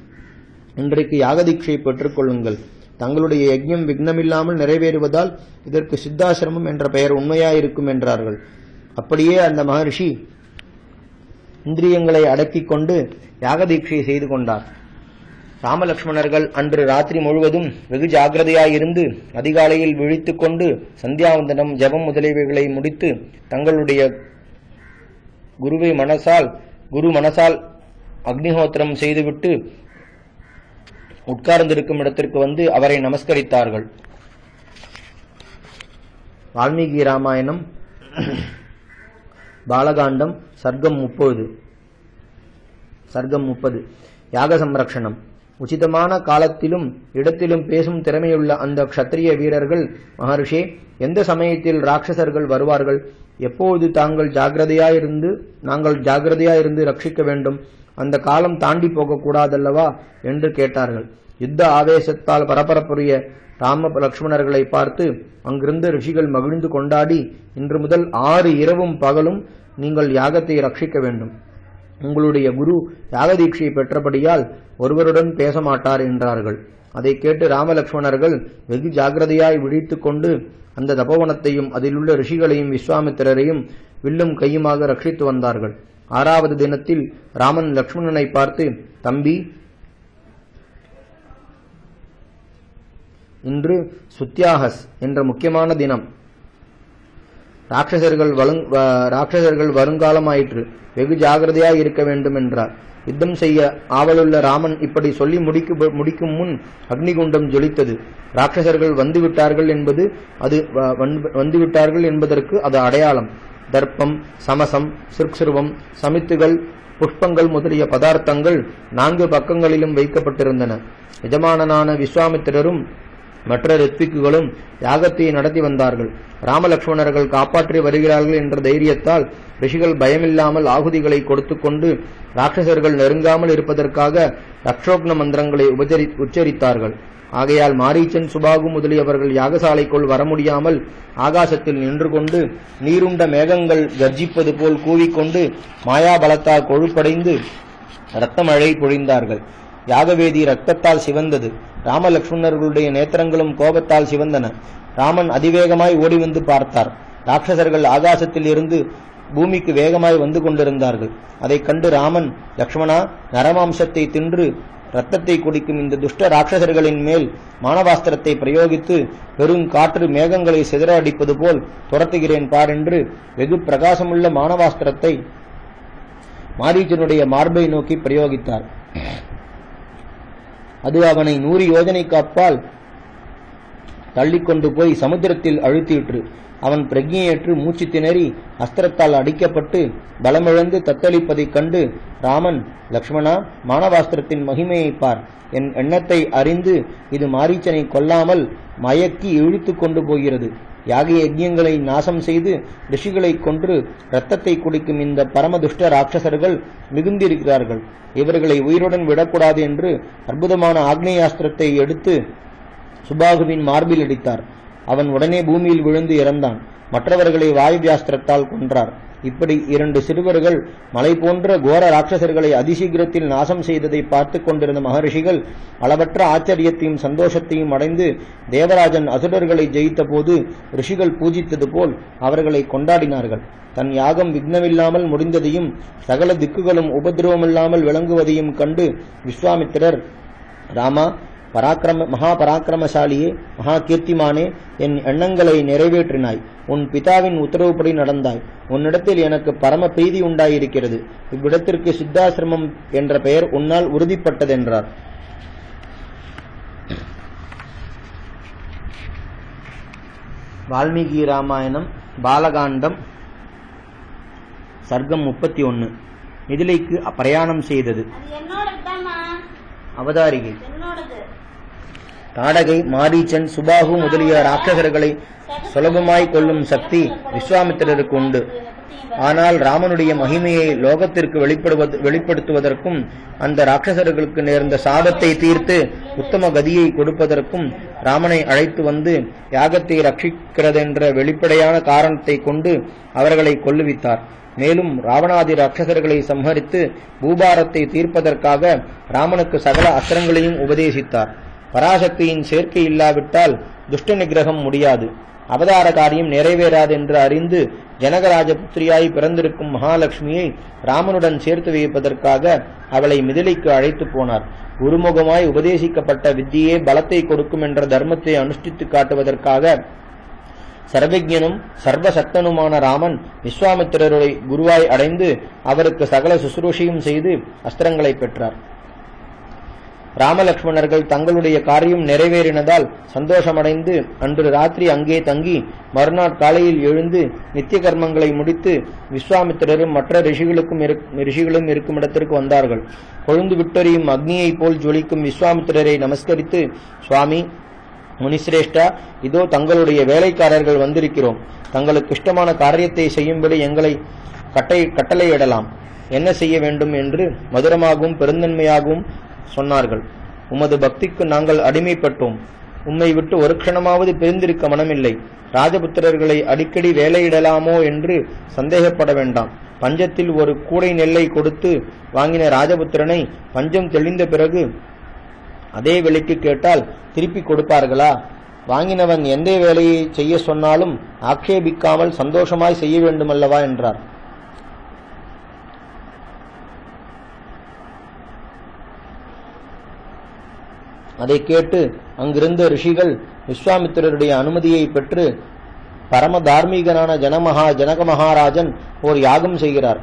இன்றைக்கு யாகதீட்சை பெற்றுக் கொள்ளுங்கள். தங்களுடைய யஜ்ஞம் விக்னமில்லாமல் நிறைவேறுவதால் இதற்கு சித்தாசிரமம் என்ற பெயர் உண்மையாயிருக்கும் என்றார்கள். அப்படியே அந்த மகர்ஷி இந்திரியங்களை அடக்கிக் கொண்டு யாகதீட்சை செய்து கொண்டார். ராமலட்சுமணர்கள் அன்று ராத்திரி முழுவதும் வெகு ஜாகிரதையாயிருந்து அதிகாலையில் விழித்துக் கொண்டு சந்தியாவந்தனம், ஜபம் முதலியவைகளை முடித்து தங்களுடைய குரு மனசால் அக்னிஹோத்திரம் செய்துவிட்டு உட்கார்ந்திருக்கும் இடத்திற்கு வந்து அவரை நமஸ்கரித்தார்கள். வால்மீகி ராமாயணம் பாலகாண்டம் சர்க்கம் 30 யாக சம்ரக்ஷணம். உச்சிதமான காலத்திலும் இடத்திலும் பேசும் திறமையுள்ள அந்த க்ஷத்ரிய வீரர்கள், மகர்ஷே, எந்த சமயத்தில் ராட்சசர்கள் வருவார்கள்? எப்போது நாங்கள் ஜாகிரதையாயிருந்து ரட்சிக்க வேண்டும்? அந்த காலம் தாண்டி போகக்கூடாதல்லவா என்று கேட்டார்கள். யுத்த ஆவேசத்தால் பரபரப்புரிய ராம லக்ஷ்மணர்களை பார்த்து அங்கிருந்த ரிஷிகள் மகிழ்ந்து கொண்டாடி, இன்று முதல் 6 இரவும் பகலும் நீங்கள் யாகத்தை ரட்சிக்க வேண்டும். உங்களுடைய குரு யாகதீட்சையை பெற்றபடியால் ஒருவருடன் பேச மாட்டார் என்றார்கள். அதை கேட்டு ராமலக்ஷ்மணர்கள் வெகு ஜாகிரதையாய் விழித்துக் கொண்டு அந்த தபோவனத்தையும் அதிலுள்ள ரிஷிகளையும் விஸ்வாமித்திரரையும் வில்லும் கையுமாக ரட்சித்து வந்தார்கள். 6வது தினத்தில் ராமன் லக்ஷ்மணனை பார்த்து, தம்பி, இன்று சுத்யாகஸ் என்ற முக்கியமான தினம். ராட்சசர்கள் வருங்காலமாயிற்று. வெகு ஜாகிரதையாய் இருக்க வேண்டும் என்றார். யுத்தம் செய்ய ஆவலுள்ள ராமன் இப்படி சொல்லி முடிக்கும் முன் அக்னிகுண்டம் ஜொலித்தது. ராட்சசர்கள் வந்துவிட்டார்கள் என்பதற்கு அது அடையாளம். தர்ப்பம், சமசம், சிற்சிருவம், சமித்துகள், புஷ்பங்கள் முதலிய பதார்த்தங்கள் 4 பக்கங்களிலும் வைக்கப்பட்டிருந்தன. எஜமானனான விஸ்வாமித்திரரும் மற்ற ரித்விக்குகளும் யாகத்தை நடத்தி வந்தார்கள். ராமலக்ஷ்மணர்கள் காப்பாற்றி வருகிறார்கள் என்ற தைரியத்தால் ரிஷிகள் பயமில்லாமல் ஆகுதிகளை கொடுத்து கொண்டு ராட்சசர்கள் நெருங்காமல் இருப்பதற்காக ரக்ஷோக்ன மந்திரங்களை உச்சரித்தார்கள். ஆகையால் மாரீச்சன், சுபாகு முதலியவர்கள் யாகசாலைக்குள் வர முடியாமல் ஆகாசத்தில் நின்று கொண்டு நீருண்ட மேகங்கள் கர்ஜிப்பது போல் கூவிக்கொண்டு மாயாபலத்தால் கொழுப்படைந்து இரத்த மழை பொழிந்தார்கள். யாகவேதி ரத்தத்தால் சிவந்தது. ராமலக்ஷ்மணர்களுடைய நேத்திரங்களும் கோபத்தால் சிவந்தன. ராமன் அதிவேகமாய் ஓடி வந்து பார்த்தார். ராட்சசர்கள் ஆகாசத்தில் இருந்து பூமிக்கு வேகமாய் வந்து கொண்டிருந்தார்கள். அதைக் கண்டு ராமன், லக்ஷ்மணா, நரமாம்சத்தை தின்று ரத்தத்தை குடிக்கும் இந்த துஷ்ட ராட்சசர்களின் மேல் மானவாஸ்திரத்தை பிரயோகித்து பெரும் காற்று மேகங்களை சிதற அடிப்பது போல் துரத்துகிறேன் பார் என்று வெகு பிரகாசமுள்ள மானவாஸ்திரத்தை மாரீச்சனுடைய மார்பை நோக்கி பிரயோகித்தார். அது அவனை 100 யோஜனைக்கு அப்பால் தள்ளிக்கொண்டு போய் சமுத்திரத்தில் அழுத்திற்று. அவன் பிரக்ஞையேற்று மூச்சு திணறி அஸ்திரத்தால் அடிக்கப்பட்டு பலமிழந்து தத்தளிப்பதைக் கண்டு ராமன், லக்ஷ்மணா, மானவாஸ்திரத்தின் மகிமையை பார். என் எண்ணத்தை அறிந்து இது மாரீச்சனை கொல்லாமல் மயக்கி இழுத்து கொண்டு போகிறது. யாக யஜ்யங்களை நாசம் செய்து ரிஷிகளை கொன்று இரத்தத்தை குடிக்கும் இந்த பரமதுஷ்ட ராட்சசர்கள் மிகுந்திருக்கிறார்கள். இவர்களை உயிருடன் விடக்கூடாது என்று அற்புதமான ஆக்னேயாஸ்திரத்தை எடுத்து சுபாகுவின் மார்பில் அடித்தார். அவன் உடனே பூமியில் விழுந்து இறந்தான். மற்றவர்களை வாயுவியாஸ்திரத்தால் கொன்றார். இப்படி 2 சிறுவர்கள் மலை போன்ற கோர ராட்சசர்களை அதிசீக்கிரத்தில் நாசம் செய்ததை பார்த்து கொண்டிருந்த மகரிஷிகள் அளவற்ற ஆச்சரியத்தையும் சந்தோஷத்தையும் அடைந்து தேவராஜன் அசுரர்களை ஜெயித்த போது ரிஷிகள் பூஜித்தது போல் அவர்களை கொண்டாடினார்கள். தன் யாகம் விக்னமில்லாமல் முடிந்ததையும் சகல திக்குகளும் உபதிரவமில்லாமல் விளங்குவதையும் கண்டு விஸ்வாமித்திரர், ராமா, மகா பராக்கிரமசாலியே, மகா கீர்த்திமானே, என் எண்ணங்களை நிறைவேற்றினாய். உன் பிதாவின் உத்தரவுப்படி நடந்தாய். உன்னிடத்தில் எனக்கு பரம பிரீதி உண்டாயிருக்கிறது. இவ்விடத்திற்கு சித்தாசிரமம் என்ற பெயர் உன்னால் உறுதிப்பட்டதென்றார். வால்மீகி ராமாயணம் பாலகாண்டம் சர்க்கம் 31. மிதிலைக்கு பிரயாணம் செய்தது. அவதாரிகை தாடகை, மாரீச்சன், சுபாகு முதலிய ராட்சசர்களை சுலபமாய் கொள்ளும் சக்தி விஸ்வாமித்திரருக்கு உண்டு. ஆனால் ராமனுடைய மகிமையை லோகத்திற்கு வெளிப்படுத்துவதற்கும் அந்த ராட்சசர்களுக்கு நேர்ந்த சாபத்தை தீர்த்து உத்தம கதியை கொடுப்பதற்கும் ராமனை அழைத்து வந்து யாகத்தை ரட்சிக்கிறதென்ற வெளிப்படையான காரணத்தை கொண்டு அவர்களை கொல்லுவித்தார். மேலும் ராவணாதி ராட்சசர்களை சம்ஹரித்து பூபாரத்தை தீர்ப்பதற்காக ராமனுக்கு சகல அஸ்திரங்களையும் உபதேசித்தார். பராசக்தியின் சேர்க்கை இல்லாவிட்டால் துஷ்ட நிகிரகம் முடியாது, அவதார காரியம் நிறைவேறாது என்று அறிந்து ஜனகராஜ புத்திரியாய் பிறந்திருக்கும் மகாலட்சுமியை ராமனுடன் சேர்த்து வைப்பதற்காக அவளை மிதிலைக்கு அழைத்து போனார். குருமுகமாய் உபதேசிக்கப்பட்ட வித்தியே பலத்தை கொடுக்கும் என்ற தர்மத்தை அனுஷ்டித்து காட்டுவதற்காக சர்வஜனும் சர்வசக்தனுமான ராமன் விஸ்வாமித்திரரை குருவாய் அடைந்து அவருக்கு சகல சுசுரூஷையும் செய்து அஸ்திரங்களை பெற்றார். ராமலக்ஷ்மணர்கள் தங்களுடைய காரியம் நிறைவேறினதால் சந்தோஷமடைந்து அன்று ராத்திரி அங்கே தங்கி மறுநாள் காலையில் எழுந்து நித்திய கர்மங்களை முடித்து விஸ்வாமித்திரரும் மற்ற ரிஷிகளும் இருக்கும் இடத்திற்கு வந்தார்கள். கொழுந்து விட்டொரியும் அக்னியை போல் ஜொலிக்கும் விஸ்வாமித்திரரை நமஸ்கரித்து, சுவாமி, முனிசிரேஷ்டா, இதோ தங்களுடைய வேலைக்காரர்கள் வந்திருக்கிறோம். தங்களுக்கு இஷ்டமான காரியத்தை செய்யும்படி எங்களை கட்டளையிடலாம். என்ன செய்ய வேண்டும் என்று மதுரமாகவும் பெருந்தன்மையாகவும் சொன்னார்கள். உமது பக்திக்கு நாங்கள் அடிமைப்பட்டோம். உம்மை விட்டு ஒரு க்ஷணமாவது பிரிந்திருக்க மனமில்லை. ராஜபுத்திரர்களை அடிக்கடி வேலையிடலாமோ என்று சந்தேகப்பட வேண்டாம். பஞ்சத்தில் ஒரு கூடை நெல்லை கொடுத்து வாங்கின ராஜபுத்திரனை பஞ்சம் தெளிந்த பிறகு அதே விலைக்கு கேட்டால் திருப்பி கொடுப்பார்களா? வாங்கினவன் எந்த வேலையை செய்ய சொன்னாலும் ஆக்ஷேபிக்காமல் சந்தோஷமாய் செய்ய வேண்டுமல்லவா என்றார். அதை கேட்டு அங்கிருந்த ரிஷிகள் விஸ்வாமித்திரருடைய அனுமதியை பெற்று பரம தார்மீகனான ஜனக மகாராஜன் ஓர் யாகம் செய்கிறார்.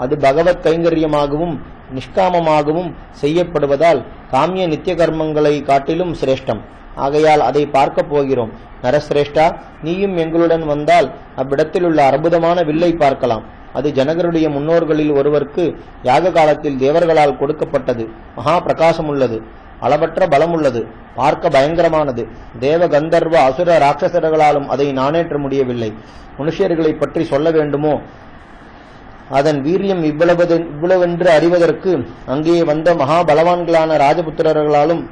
அது பகவத் கைங்கரியமாகவும் நிஷ்காமமாகவும் செய்யப்படுவதால் காமிய நித்திய கர்மங்களை காட்டிலும் சிரேஷ்டம். ஆகையால் அதை பார்க்க போகிறோம். நரசிரேஷ்டா, நீயும் எங்களுடன் வந்தால் அவ்விடத்தில் உள்ள அற்புதமான வில்லை பார்க்கலாம். அது ஜனகருடைய முன்னோர்களில் ஒருவருக்கு யாக காலத்தில் தேவர்களால் கொடுக்கப்பட்டது. மகா பிரகாசம் உள்ளது, அளவற்ற பலம் உள்ளது, பார்க்க பயங்கரமானது. தேவ கந்தர்வ அசுர ராட்சசர்களாலும் அதை நாணேற்ற முடியவில்லை. மனுஷர்களை பற்றி சொல்ல வேண்டுமோ? அதன் வீரியம் இவ்வளவென்று அறிவதற்கு அங்கே வந்த மகாபலவான்களான ராஜபுத்திரர்களாலும்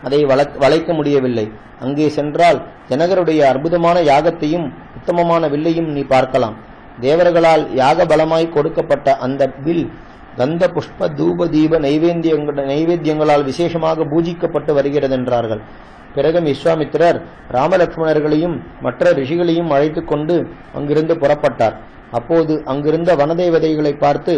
அதை வளைக்க முடியவில்லை. அங்கே சென்றால் ஜனகருடைய அற்புதமான யாகத்தையும் உத்தமமான வில்லையும் நீ பார்க்கலாம். தேவர்களால் யாக பலமாய் கொடுக்கப்பட்ட அந்த வில் கந்த புஷ்ப தூப தீப நைவேத்தியங்களால் விசேஷமாக பூஜிக்கப்பட்டு வருகிறது என்றார்கள். பிறகு விஸ்வாமித்திரர் ராமலட்சுமணர்களையும் மற்ற ரிஷிகளையும் அழைத்து கொண்டு அங்கிருந்து புறப்பட்டார். அப்போது அங்கிருந்த வனதேவதைகளை பார்த்து,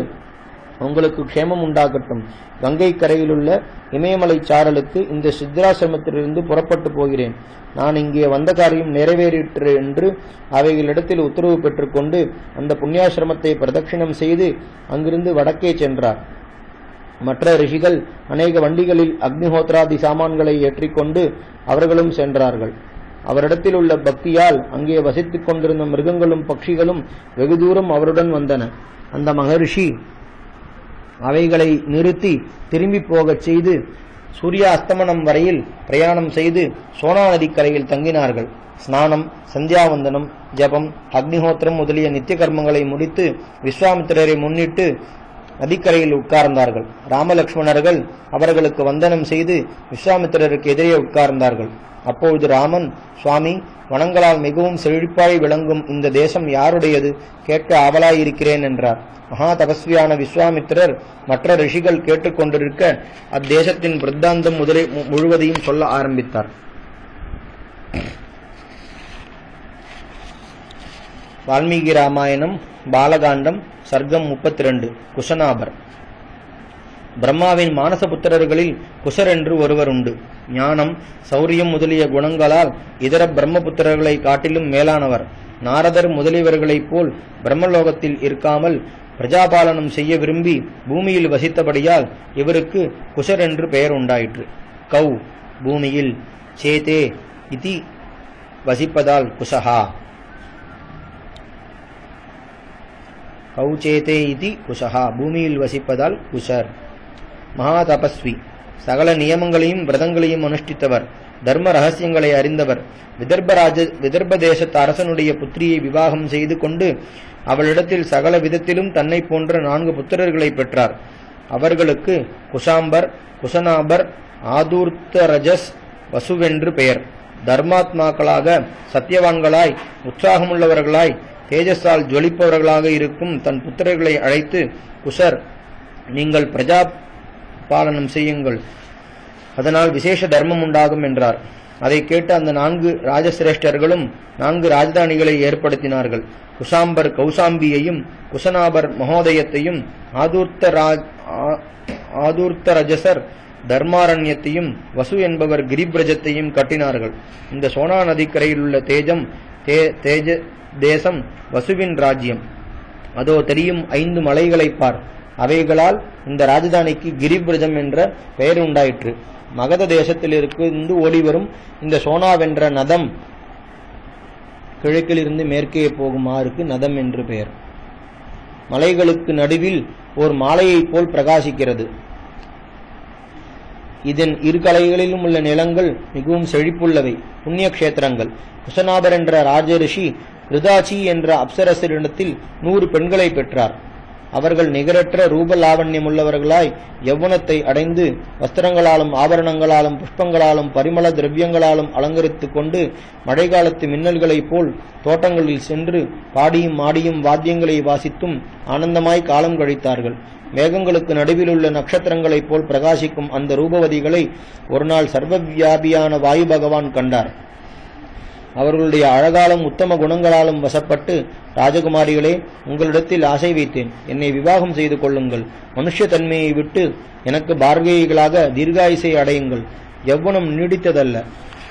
உங்களுக்கு க்ஷேமம் உண்டாகட்டும். கங்கை கரையிலுள்ள இமயமலை சாரலுக்கு இந்த சித்ராசிரமத்திலிருந்து புறப்பட்டு போகிறேன். நான் இங்கே வந்த காரியம் நிறைவேறிற்று என்று அவைகளிடத்தில் உத்தரவு பெற்றுக்கொண்டு அந்த புண்ணியாசிரமத்தை பிரதட்சிணம் செய்து அங்கிருந்து வடக்கே சென்றார். மற்ற ரிஷிகள் அநேக வண்டிகளில் அக்னிஹோத்ராதி சாமான்களை ஏற்றிக்கொண்டு அவர்களும் சென்றார்கள். அவரிடத்தில் உள்ள பக்தியால் அங்கே வசித்துக் கொண்டிருந்த மிருகங்களும் பட்சிகளும் வெகு தூரம் அவருடன் வந்தன. அந்த மகரிஷி அவைகளை நிறுத்தி திரும்பி போகச் செய்து சூரிய அஸ்தமனம் வரையில் பிரயாணம் செய்து சோனா நதிக்கரையில் தங்கினார்கள். ஸ்நானம், சந்தியாவந்தனம், ஜபம், அக்னிஹோத்திரம் முதலிய நித்திய கர்மங்களை முடித்து விஸ்வாமித்திரரை முன்னிட்டு நதிக்கரையில் உட்கார்ந்தார்கள். ராமலட்சுமணர்கள் அவர்களுக்கு வந்தனம் செய்து விஸ்வாமித்திரருக்கு எதிரே உட்கார்ந்தார்கள். அப்பொழுது ராமன், சுவாமி, வனங்களால் மிகவும் செழிப்பாய் விளங்கும் இந்த தேசம் யாருடையது? கேட்க ஆவலாயிருக்கிறேன் என்றார். மகா தபஸ்வியான விஸ்வாமித்திரர் மற்ற ரிஷிகள் கேட்டுக்கொண்டிருக்க அத்தேசத்தின் விருத்தாந்தம் முழுவதையும் சொல்ல ஆரம்பித்தார். வால்மீகி ராமாயணம் பாலகாண்டம் சர்க்கம் 32. குஷனாபர். பிரம்மாவின் மானசபுத்திரர்களில் குஷர் என்று ஒருவர் உண்டு. ஞானம், சௌரியம் முதலிய குணங்களால் இதர பிரம்மபுத்திரர்களை காட்டிலும் மேலானவர். நாரதர் முதலியவர்களைப் போல் பிரம்மலோகத்தில் இருக்காமல் பிரஜாபாலனம் செய்ய விரும்பி பூமியில் வசித்தபடியால் இவருக்கு குஷர் என்று பெயர் உண்டாயிற்று. கௌ பூமியில், சேதே இதி வசிப்பதால் குஷஹா. கௌச்சேதே இதி குஷஹா, பூமியில் வசிப்பதால் குஷர். மகா தபஸ்வி, சகல நியமங்களையும் விரதங்களையும் அனுஷ்டித்தவர், தர்ம ரகசியங்களை அறிந்தவர். விதர்ப தேசத்து அரசனுடைய புத்திரியை விவாகம் செய்து கொண்டு அவளிடத்தில் சகல விதத்திலும் தன்னை போன்ற 4 புத்திரர்களை பெற்றார். அவர்களுக்கு குஷாம்பர், குஷனாபர், ஆதூர்த்தரஜஸ், வசுவென்று பெயர். தர்மாத்மாக்களாக, சத்தியவான்களாய், உற்சாகமுள்ளவர்களாய், தேஜஸால் ஜொலிப்பவர்களாக இருக்கும் தன் புத்திரர்களை அழைத்து, குஷர், நீங்கள் பிரஜா பாலனம் செய்யுங்கள், அதனால் விசேஷ தர்மம் உண்டாகும் என்றார். அதை கேட்டு அந்த 4 ராஜசிரேஷ்டர்களும் 4 ராஜதானிகளை ஏற்படுத்தினார்கள். குஷாம்பர் கௌசாம்பியையும், குஷனாபர் மகோதயத்தையும், ஆதூர்த்தரஜசர் தர்மாரண்யத்தையும், வசு என்பவர் கிரிபிரஜத்தையும் கட்டினார்கள். இந்த சோனா நதிக்கரையில் உள்ள தேசம் வசுவின் ராஜ்யம். அதோ தெரியும் 5 மலைகளை பார். அவைகளால் இந்த ராஜதானிக்கு கிரிபிரஜம் என்ற பெயர் உண்டாயிற்று. மகத தேசத்திலிருந்து ஓடிவரும் இந்த சோனாவென்ற நதம் கிழக்கிலிருந்து மேற்கே போகும் ஆறுக்கு நதம் என்று பெயர். மலைகளுக்கு நடுவில் ஓர் மாலையைப் போல் பிரகாசிக்கிறது. இதன் 2 கலைகளிலும் உள்ள நிலங்கள் மிகவும் செழிப்புள்ளவை, புண்ணிய கஷேத்திரங்கள். குஷனாபர் என்ற ராஜரிஷி கிருதாச்சி என்ற அப்சரசரிடத்தில் 100 பெண்களை பெற்றார். அவர்கள் நிகரற்ற ரூப லாவண்யமுள்ளவர்களாய் யௌவனத்தை அடைந்து வஸ்திரங்களாலும் ஆபரணங்களாலும் புஷ்பங்களாலும் பரிமள திரவியங்களாலும் அலங்கரித்துக் கொண்டு மழைக்காலத்து மின்னல்களைப் போல் தோட்டங்களில் சென்று பாடியும் ஆடியும் வாத்தியங்களை வாசித்தும் ஆனந்தமாய் காலம் கழித்தார்கள். மேகங்களுக்கு நடுவிலுள்ள நட்சத்திரங்களைப் போல் பிரகாசிக்கும் அந்த ரூபவதிகளை ஒருநாள் சர்வவியாபியான வாயு பகவான் கண்டார். அவர்களுடைய அழகாலும் உத்தம குணங்களாலும் வசப்பட்டு, ராஜகுமாரிகளே, உங்களிடத்தில் ஆசை வைத்தேன், என்னை விவாகம் செய்து கொள்ளுங்கள், மனுஷ்ய தன்மையை விட்டு எனக்கு பார்வைகளாக தீர்காயுசை அடையுங்கள். யௌவனம் நீடித்ததல்ல,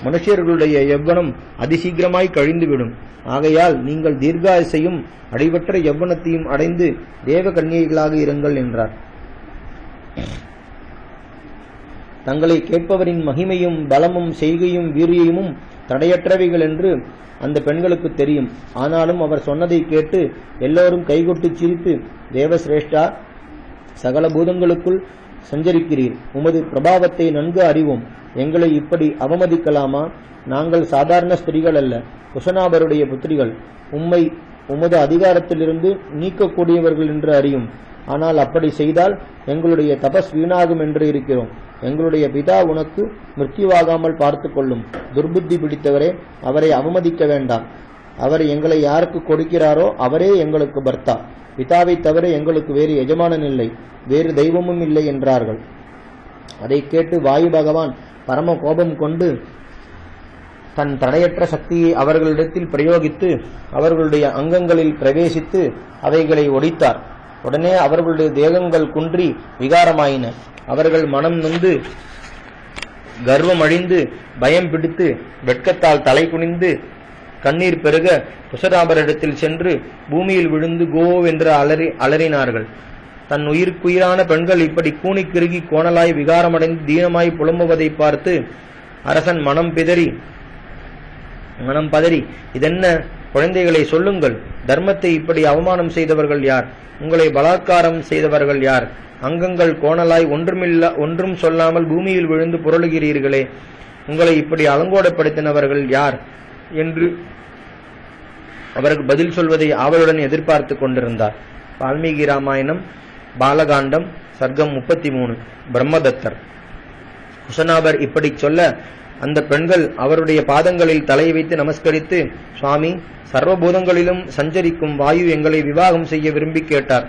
மனுஷர்களுடைய யௌவனம் அதிசீக்கிரமாய் கழிந்துவிடும். ஆகையால் நீங்கள் தீர்காயுசையும் அடைவற்ற யௌவனத்தையும் அடைந்து தேவ கன்னிகைகளாக இருங்கள் என்றார். தங்களை கேட்பவரின் மகிமையும் பலமும் செய்கையும் வீரியமும் தடையற்றவைகள் என்று அந்த பெண்களுக்கு தெரியும். ஆனாலும் அவர் சொன்னதை கேட்டு எல்லோரும் கைகொட்டு சிரித்து, தேவசிரேஷ்டா, சகல பூதங்களுக்குள் சஞ்சரிக்கிறீர், உமது பிரபாவத்தை நன்கு அறிவோம், எங்களை இப்படி அவமதிக்கலாமா? நாங்கள் சாதாரண ஸ்திரீகள் அல்ல, குசனாபருடைய புத்திரிகள், உம்மை உமது அதிகாரத்திலிருந்து நீக்கக்கூடியவர்கள் என்று அறியும். ஆனால் அப்படி செய்தால் எங்களுடைய தபஸ் வீணாகும் என்று இருக்கிறோம். எங்களுடைய பிதா உனக்கு மிருத்யுவாகாமல் பார்த்து கொள்ளும். துர்புத்தி பிடித்தவரே, அவரை அவமதிக்க வேண்டாம். அவர் எங்களை யாருக்கு கொடுக்கிறாரோ அவரே எங்களுக்கு பர்த்தா. பிதாவை தவிர எங்களுக்கு வேறு எஜமானன் இல்லை, வேறு தெய்வமும் இல்லை என்றார்கள். அதை கேட்டு வாயு பகவான் பரம கோபம் கொண்டு தன் தடையற்ற சக்தியை அவர்களிடத்தில் பிரயோகித்து அவர்களுடைய அங்கங்களில் பிரவேசித்து அவைகளை ஒடித்தார். உடனே அவர்களுடைய தேகங்கள் குன்றி விகாரமாயின. அவர்கள் மனம் நொந்து கர்வம் அழிந்து பயம் பிடித்து வெட்கத்தால் தலை குனிந்து கண்ணீர் பெருக குசராபரிடத்தில் சென்று பூமியில் விழுந்து கோவென்று அலறினார்கள். தன் உயிருக்குயிரான பெண்கள் இப்படி கூனி கிருகி கோணலாய் விகாரமடைந்து தீனமாய் புலம்புவதை பார்த்து அரசன் மனம் பதறி, இதென்ன குழந்தைகளை சொல்லுங்கள், தர்மத்தை இப்படி அவமானம் செய்தவர்கள் யார்? உங்களை பலாத்காரம் செய்தவர்கள் யார்? அங்கங்கள் கோணலாய் ஒன்றும் சொல்லாமல் பூமியில் விழுந்து புரளுகிறீர்களே, உங்களை இப்படி அலங்கோடப்படுத்தினவர்கள் யார் என்று அவருக்கு பதில் சொல்வதை ஆவலுடன் எதிர்பார்த்து கொண்டிருந்தார். வால்மீகி ராமாயணம் பாலகாண்டம் சர்க்கம் 33. பிரம்மதத்தர். குசனாபர் இப்படி சொல்ல அந்த பெண்கள் அவருடைய பாதங்களில் தலை வைத்து நமஸ்கரித்து, சுவாமி, சர்வபூதங்களிலும் சஞ்சரிக்கும் வாயு எங்களை விவாகம் செய்ய விரும்பி கேட்டார்.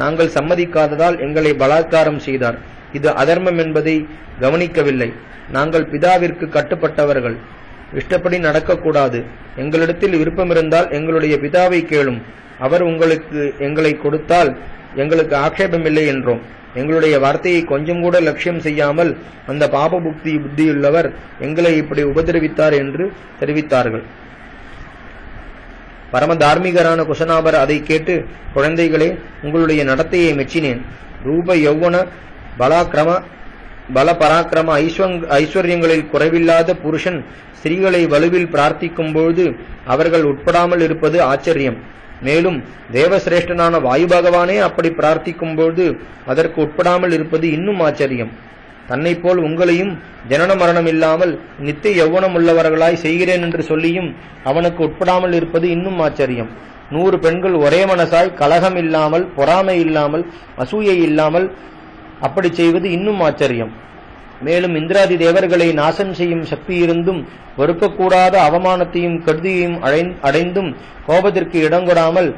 நாங்கள் சம்மதிக்காததால் எங்களை பலாத்காரம் செய்தார். இது அதர்மம் என்பதை கவனிக்கவில்லை. நாங்கள் பிதாவிற்கு கட்டுப்பட்டவர்கள், இஷ்டப்படி நடக்கக்கூடாது. எங்களிடத்தில் விருப்பமிருந்தால் எங்களுடைய பிதாவை கேளும், அவர் உங்களுக்கு எங்களை கொடுத்தால் எங்களுக்கு ஆட்சேபமில்லை என்றோம். எங்களுடைய வார்த்தையை கொஞ்சம் கூட லட்சியம் செய்யாமல் அந்த பாப புத்தியுள்ளவர் எங்களை இப்படி உபதிரவித்தார் என்று தெரிவித்தார்கள். பரம தார்மீகரான குசனாபர் அதை கேட்டு, குழந்தைகளே, உங்களுடைய நடத்தையை மெச்சினேன். ரூப யௌவன பல பராக்கிரம ஐஸ்வர்யங்களில் குறைவில்லாத புருஷன் ஸ்திரீகளை வலுவில் பிரார்த்திக்கும் பொழுது அவர்கள் உட்படாமல் இருப்பது ஆச்சரியம். மேலும் தேவசிரேஷ்டனான வாயு பகவானே அப்படி பிரார்த்திக்கும் பொழுது அதற்கு உட்படாமல் இருப்பது இன்னும் ஆச்சரியம். தன்னை போல் உங்களையும் ஜனன மரணம் இல்லாமல் நித்திய யௌவனம் உள்ளவர்களாய் செய்கிறேன் என்று சொல்லியும் அவனுக்கு உட்படாமல் இருப்பது இன்னும் ஆச்சரியம். 100 பெண்கள் ஒரே மனசாய் கலகம் இல்லாமல், பொறாமை இல்லாமல், அசூயை இல்லாமல் அப்படி செய்வது இன்னும் ஆச்சரியம். மேலும் இந்திராதி தேவர்களை நாசம் செய்யும் சக்தி இருந்தும் வெறுக்கக்கூடாத அவமானத்தையும் கருதியையும் அடைந்தும் கோபத்திற்கு இடங்கொடாமல்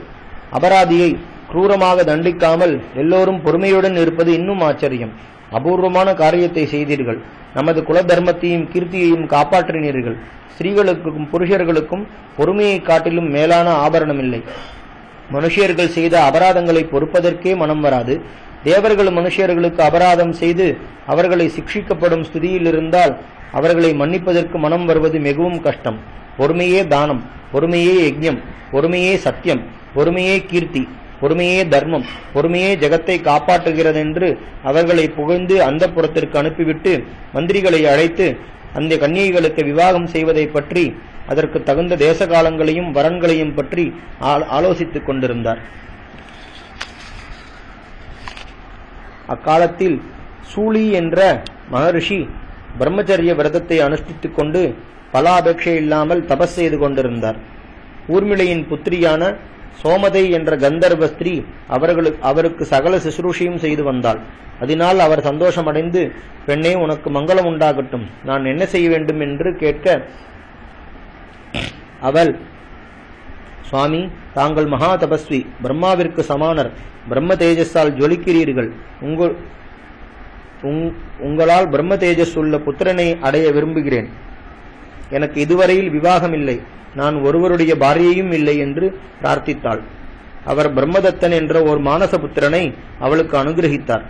அபராதியை கிரூரமாக தண்டிக்காமல் எல்லோரும் பொறுமையுடன் இருப்பது இன்னும் ஆச்சரியம். அபூர்வமான காரியத்தை செய்தீர்கள். நமது குல தர்மத்தையும் கீர்த்தியையும் காப்பாற்றினீர்கள். ஸ்திரீகளுக்கும் புருஷர்களுக்கும் பொறுமையை காட்டிலும் மேலான ஆபரணம் இல்லை. மனுஷியர்கள் செய்த அபராதங்களை பொறுப்பதற்கே மனம் வராது. தேவர்கள் மனுஷியர்களுக்கு அபராதம் செய்து அவர்களை சிக்ஷிக்கப்படும் ஸ்திதியில் இருந்தால் அவர்களை மன்னிப்பதற்கு மனம் வருவது மிகவும் கஷ்டம். பொறுமையே தானம், பொறுமையே யஜ்ஞம், பொறுமையே சத்தியம், பொறுமையே கீர்த்தி, பொறுமையே தர்மம், பொறுமையே ஜெகத்தை காப்பாற்றுகிறது என்று அவர்களை புகழ்ந்து அந்த புறத்திற்கு அனுப்பிவிட்டு மந்திரிகளை அழைத்து அந்த கன்னிகைகளுக்கு விவாகம் செய்வதை பற்றி, அதற்கு தகுந்த தேச காலங்களையும் வரன்களையும் பற்றி ஆலோசித்துக் கொண்டிருந்தார். அக்காலத்தில் சூலி என்ற மகரிஷி பிரம்மச்சரிய விரதத்தை அனுஷ்டித்துக் கொண்டு பல அபேட்சை இல்லாமல் தபஸ் செய்து கொண்டிருந்தார். ஊர்மிளையின் புத்திரியான சோமதை என்ற கந்தர்வ ஸ்திரீ அவருக்கு சகல சுசுரூஷையும் செய்து வந்தாள். அதனால் அவர் சந்தோஷமடைந்து, பெண்ணே, உனக்கு மங்களம் உண்டாகட்டும், நான் என்ன செய்ய வேண்டும் என்று கேட்க, அவள், சுவாமி, தாங்கள் மகா தபஸ்வி, பிரம்மாவிற்கு சமானர், பிரம்ம தேஜஸால் ஜொலிக்கிறீர்கள். உங்களால் பிரம்ம தேஜஸ் உள்ள புத்திரனை அடைய விரும்புகிறேன். எனக்கு இதுவரையில் விவாகம் இல்லை, நான் ஒருவருடைய பாரியையும் இல்லை என்று பிரார்த்தித்தாள். அவர் பிரம்மதத்தன் என்ற ஒரு மானச புத்திரனை அவளுக்கு அனுகிரகித்தார்.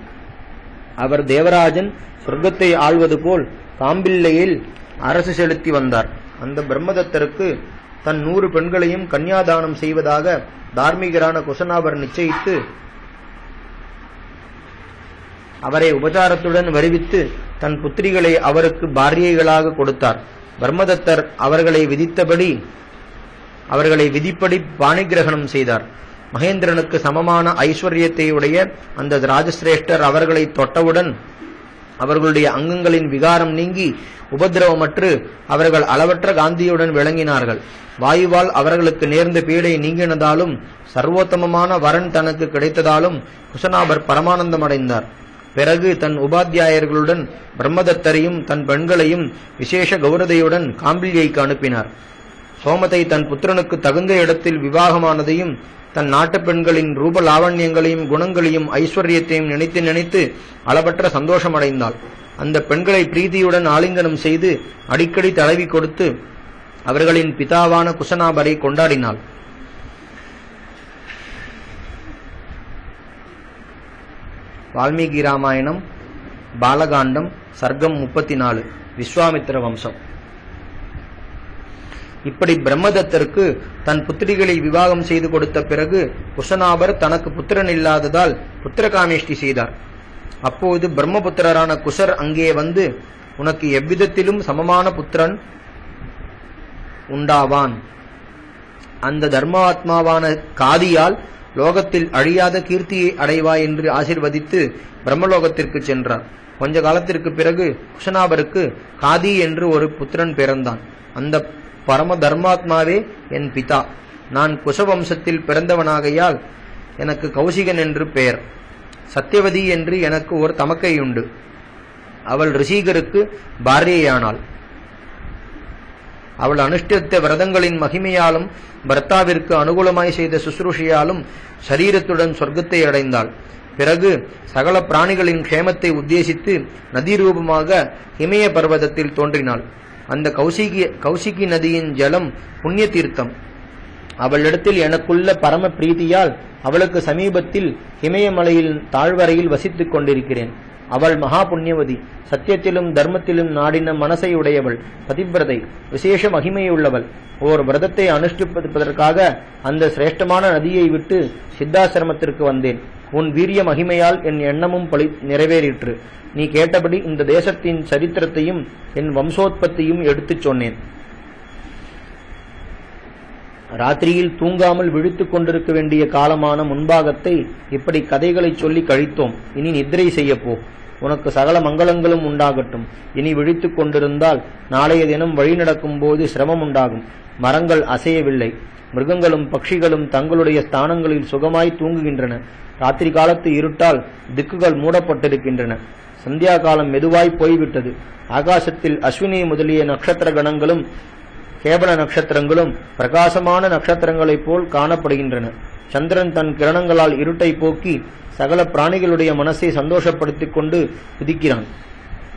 அவர் தேவராஜன் சொர்க்கத்தை ஆள்வது போல் காம்பில்லையில் அரசு செலுத்தி வந்தார். அந்த பிரம்மதத்தருக்கு தன் 100 பெண்களையும் கன்னியாதானம் செய்வதாக தார்மீகரான குசனாபர் நிச்சயித்து அவரை உபசாரத்துடன் வருவித்து தன் புத்திரிகளை அவருக்கு பாரியைகளாக கொடுத்தார். பிரம்மதத்தர் அவர்களை விதிப்படி பாணிகிரகணம் செய்தார். மகேந்திரனுக்கு சமமான ஐஸ்வர்யத்தை உடைய அந்த ராஜசிரேஷ்டர் அவர்களை தொட்டவுடன் அவர்களுடைய அங்கங்களின் விகாரம் நீங்கி உபதிரவமற்று அவர்கள் அளவற்ற காந்தியுடன் விளங்கினார்கள். வாயுவால் அவர்களுக்கு நேர்ந்த பீடை நீங்கினதாலும் சர்வோத்தமமான வரன் தனக்கு கிடைத்ததாலும் குசனாபர் பரமானந்தம் அடைந்தார். பிறகு தன் உபாத்தியாயர்களுடன் பிரம்மதத்தரையும் தன் பெண்களையும் விசேஷ கௌரதையுடன் காம்பில்யைக்கு அனுப்பினார். சோமதை தன் புத்திரனுக்கு தகுந்த இடத்தில் விவாகமானதையும் தன் நாட்டு பெண்களின் ரூப லாவண்யங்களையும் குணங்களையும் ஐஸ்வர்யத்தையும் நினைத்து நினைத்து அளவற்ற சந்தோஷமடைந்தாள். அந்த பெண்களை பிரீதியுடன் ஆலிங்கனம் செய்து அடிக்கடி தடவி கொடுத்து அவர்களின் பிதாவான குசனாபரை கொண்டாடினாள். வால்மீகி ராமாயணம் பாலகாண்டம் சர்க்கம் 34 விஸ்வாமித்திர வம்சம். இப்படி பிரம்மதத்தருக்கு தன் புத்திரிகளை விவாகம் செய்து கொடுத்த பிறகு குசனாபர் தனக்கு புத்திரன் இல்லாததால் புத்திரகாமேஷ்டி செய்தார். அப்போது பிரம்மபுத்திரரான குசர் அங்கே வந்து, உனக்கு எவ்விதத்திலும் சமமான புத்திரன் உண்டாவான், அந்த தர்மாத்மாவான காதியால் லோகத்தில் அழியாத கீர்த்தியை அடைவாய் என்று ஆசீர்வதித்து பிரம்மலோகத்திற்கு சென்றார். கொஞ்ச காலத்திற்கு பிறகு குசனாபருக்கு காதி என்று ஒரு புத்திரன் பிறந்தான். அந்த பரம தர்மாத்மாவே என் பிதா. நான் குசவம்சத்தில் பிறந்தவனாகையால் எனக்கு கௌசிகன் என்று பெயர். சத்தியவதி என்று எனக்கு ஒரு தமக்கையுண்டு. அவள் ரிஷிகருக்கு பாரியையானாள். அவள் அனுஷ்டித்த விரதங்களின் மகிமையாலும் பர்த்தாவிற்கு அனுகூலமாய் செய்த சுசுரூஷையாலும் சரீரத்துடன் சொர்க்கத்தை அடைந்தாள். பிறகு சகல பிராணிகளின் க்ஷேமத்தை உத்தேசித்து நதி ரூபமாக இமய பர்வதத்தில் தோன்றினாள். அந்த கௌசிகி நதியின் ஜலம் புண்ணிய தீர்த்தம். அவளிடத்தில் எனக்குள்ள பரம பிரீதியால் அவளுக்கு சமீபத்தில் இமயமலையில் தாழ்வரையில் வசித்துக் கொண்டிருக்கிறேன். அவள் மகா புண்ணியவதி, சத்தியத்திலும் தர்மத்திலும் நாடின மனசை உடையவள், பதிவிரதை, விசேஷ மகிமையுள்ளவள். ஓர் விரதத்தை அனுஷ்டிப்பதற்காக அந்த சிரேஷ்டமான நதியை விட்டு சித்தாசிரமத்திற்கு வந்தேன். உன் வீரிய மகிமையால் என் எண்ணமும் நிறைவேறிற்று. நீ கேட்டபடி இந்த தேசத்தின் சரித்திரத்தையும் என் வம்சோத்பத்தியும் எடுத்துச் சொன்னேன். ராத்திரியில் தூங்காமல் விழித்துக் கொண்டிருக்க வேண்டிய காலமான முன்பாகத்தை இப்படி கதைகளை சொல்லி கழித்தோம். இனி நித்திரை செய்யப்போ. உனக்கு சகல மங்களங்களும் உண்டாகட்டும். இனி விழித்துக் கொண்டிருந்தால் நாளைய தினம் வழி நடக்கும் போது சிரமம் உண்டாகும். மரங்கள் அசையவில்லை. மிருகங்களும் பட்சிகளும் தங்களுடைய ஸ்தானங்களில் சுகமாய் தூங்குகின்றன. ராத்திரி காலத்து இருட்டால் திக்குகள் மூடப்பட்டிருக்கின்றன. சந்தியா காலம் மெதுவாய் போய்விட்டது. ஆகாசத்தில் அஸ்வினி முதலிய நட்சத்திர கணங்களும் கேபல நட்சத்திரங்களும் பிரகாசமான நட்சத்திரங்களைப் போல் காணப்படுகின்றன. சந்திரன் தன் கிரணங்களால் இருட்டை போக்கி சகல பிராணிகளுடைய மனசை சந்தோஷப்படுத்திக் கொண்டு குதிக்கிறான்.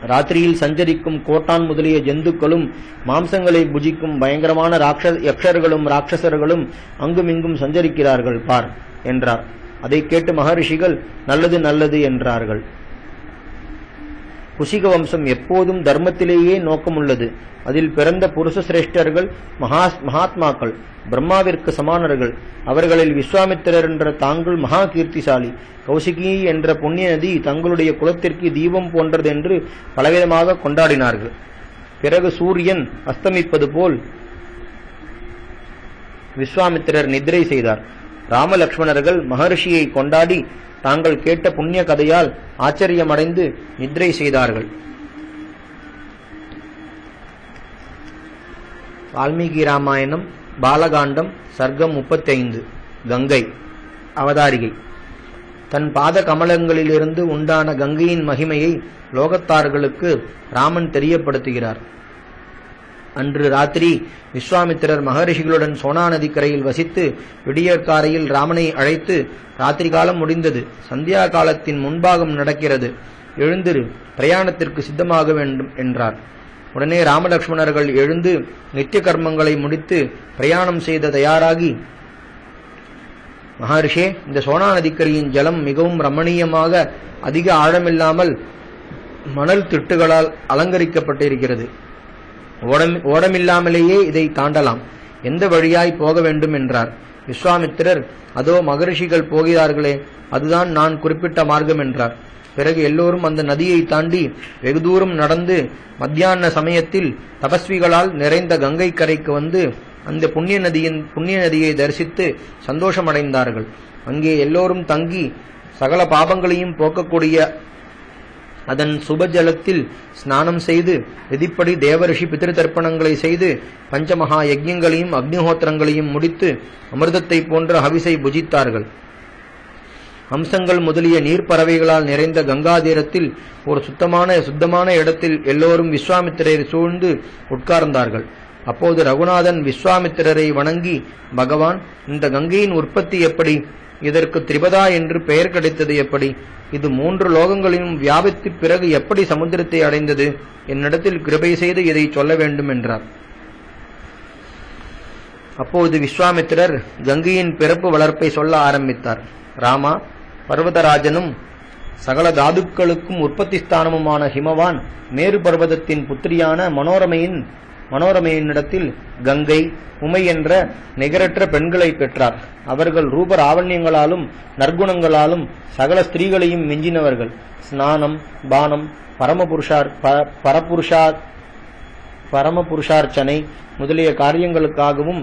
ராத்திரியில் சஞ்சரிக்கும் கோட்டான் முதலிய ஜந்துக்களும் மாம்சங்களை புஜிக்கும் பயங்கரமான யக்ஷர்களும் ராட்சசர்களும் அங்குமிங்கும் சஞ்சரிக்கிறார்கள் பார் என்றார். அதை கேட்டு மகரிஷிகள் நல்லது நல்லது என்றார்கள். குசிக வம்சம் எப்போதும் தர்மத்திலேயே நோக்கமுள்ளது. அதில் பிறந்த புருஷ சிரேஷ்டர்கள் மகாத்மாக்கள், பிரம்மாவிற்கு சமானர்கள். அவர்களில் விஸ்வாமித்திரர் என்ற தாங்கள் மகா கீர்த்திசாலி. கௌசிகி என்ற புண்ணிய நதி தங்களுடைய குலத்திற்கு தீபம் போன்றது என்று பலவிதமாக கொண்டாடினார்கள். பிறகு சூரியன் அஸ்தமிப்பது போல் விஸ்வாமித்திரர் நித்திரை செய்தார். ராமலக்ஷ்மணர்கள் மகர்ஷியை கொண்டாடி தாங்கள் கேட்ட புண்ணிய கதையால் ஆச்சரியமடைந்து நித்திரை செய்தார்கள். வால்மீகி ராமாயணம் பாலகாண்டம் சர்க்கம் 35 கங்கை அவதாரிகை. தன் பாத கமலங்களிலிருந்து உண்டான கங்கையின் மகிமையை லோகத்தார்களுக்கு ராமன் தெரியப்படுத்துகிறார். அன்று ராத்திரி விஸ்வாமித்திரர் மகரிஷிகளுடன் சோனா நதிக்கரையில் வசித்து விடியற்காரையில் ராமனை அழைத்து, ராத்திரி காலம் முடிந்தது, சந்தியா காலத்தின் முன்பாகம் நடக்கிறது, எழுந்திரு, பிரயாணத்திற்கு சித்தமாக வேண்டும் என்றார். உடனே ராமலட்சுமணர்கள் எழுந்து நித்திய கர்மங்களை முடித்து பிரயாணம் செய்த தயாராகி, மகர்ஷே, இந்த சோனா நதிக்கரையின் ஜலம் மிகவும் ரமணீயமாக அதிக ஆழமில்லாமல் மணல் திட்டுகளால் அலங்கரிக்கப்பட்டிருக்கிறது. ஓடமில்லாமலேயே இதை தாண்டலாம். எந்த வழியாய் போக வேண்டும் என்றார். விஸ்வாமித்திரர், அதோ மகரிஷிகள் போகிறார்களே, அதுதான் நான் குறிப்பிட்ட மார்க்கம் என்றார். பிறகு எல்லோரும் அந்த நதியை தாண்டி வெகு தூரம் நடந்து மத்தியான சமயத்தில் தபஸ்விகளால் நிறைந்த கங்கை கரைக்கு வந்து அந்த புண்ணிய நதியை தரிசித்து சந்தோஷமடைந்தார்கள். அங்கே எல்லோரும் தங்கி சகல பாபங்களையும் போக்கக்கூடிய அதன் சுபஜலத்தில் ஸ்நானம் செய்து விதிப்படி தேவரிஷி பிதிரு தர்ப்பணங்களை செய்து பஞ்சமகா யஜ்யங்களையும் அக்னிஹோத்திரங்களையும் முடித்து அமிர்தத்தை போன்ற ஹவிசை புஜித்தார்கள். ஹம்சங்கள் முதலிய நீர்ப்பறவைகளால் நிறைந்த கங்காதீரத்தில் ஒரு சுத்தமான இடத்தில் எல்லோரும் விஸ்வாமித்திரரை சூழ்ந்து உட்கார்ந்தார்கள். அப்போது ரகுநாதன் விஸ்வாமித்திரரை வணங்கி, பகவான், இந்த கங்கையின் உற்பத்தி எப்படி? இதற்கு திரிபதா என்று பெயர் கிடைத்தது எப்படி? இது 3 லோகங்களிலும் வியாபித்து பிறகு எப்படி சமுத்திரத்தை அடைந்தது? என்னிடத்தில் கிருபை செய்து இதை சொல்ல வேண்டும் என்றார். அப்போது விஸ்வாமித்திரர் கங்கையின் பிறப்பு வளர்ப்பை சொல்ல ஆரம்பித்தார். ராமா, பர்வதராஜனும் சகல தாதுக்களுக்கும் உற்பத்தி ஸ்தானமுமான ஹிமவான் மேரு பர்வதத்தின் புத்திரியான மனோரமையினிடத்தில் கங்கை, உமை என்ற நிகரற்ற பெண்களை பெற்றார். அவர்கள் ரூப ராவண்யங்களாலும் நற்குணங்களாலும் சகல ஸ்திரீகளையும் மிஞ்சினவர்கள். ஸ்நானம், பானம், பரமபுருஷார்ச்சனை முதலிய காரியங்களுக்காகவும்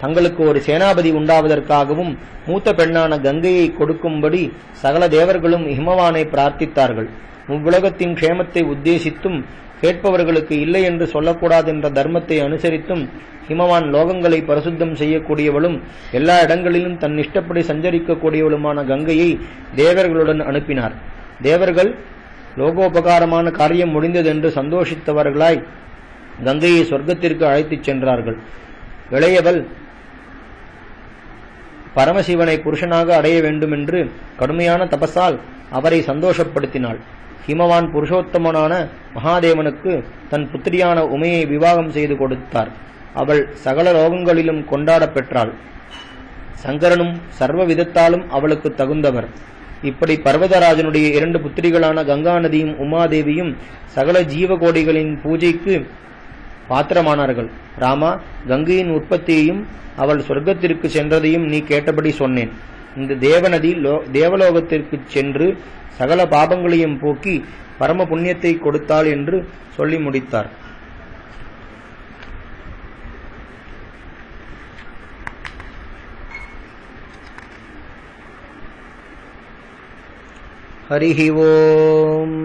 தங்களுக்கு ஒரு சேனாபதி உண்டாவதற்காகவும் மூத்த பெண்ணான கங்கையை கொடுக்கும்படி சகல தேவர்களும் ஹிமவானை பிரார்த்தித்தார்கள். உலகத்தின் க்ஷேமத்தை உத்தேசித்தும் கேட்பவர்களுக்கு இல்லை என்று சொல்லக்கூடாது என்ற தர்மத்தை அனுசரித்தும் ஹிமவான் லோகங்களை பரிசுத்தம் செய்யக்கூடியவளும் எல்லா இடங்களிலும் தன் இஷ்டப்படி சஞ்சரிக்கக்கூடியவளுமான கங்கையை தேவர்களுடன் அனுப்பினார். தேவர்கள் லோகோபகாரமான காரியம் முடிந்தது என்று சந்தோஷித்தவர்களாய் கங்கையை சொர்க்கத்திற்கு அழைத்துச் சென்றார்கள். இளையவள் பரமசிவனை புருஷனாக அடைய வேண்டும் என்று கடுமையான தபஸால் அவரை சந்தோஷப்படுத்தினாள். ஹிமவான் புருஷோத்தமனான மகாதேவனுக்கு தன் புத்திரியான உமையை விவாகம் செய்து கொடுத்தார். அவள் சகல லோகங்களிலும் கொண்டாட பெற்றாள். சங்கரனும் சர்வ விதத்தாலும் அவளுக்கு தகுந்தவர். இப்படி பர்வதராஜனுடைய 2 புத்திரிகளான கங்கா நதியும் உமாதேவியும் சகல ஜீவகோடிகளின் பூஜைக்கு பாத்திரமானார்கள். ராமா, கங்கையின் உற்பத்தியையும் அவள் சொர்க்கத்திற்கு சென்றதையும் நீ கேட்டபடி சொன்னேன். இந்த தேவநதி தேவலோகத்திற்கு சென்று சகல பாபங்களையும் போக்கி பரம புண்ணியத்தை கொடுத்தாள் என்று சொல்லி முடித்தார். ஹரிஹி ஓம்.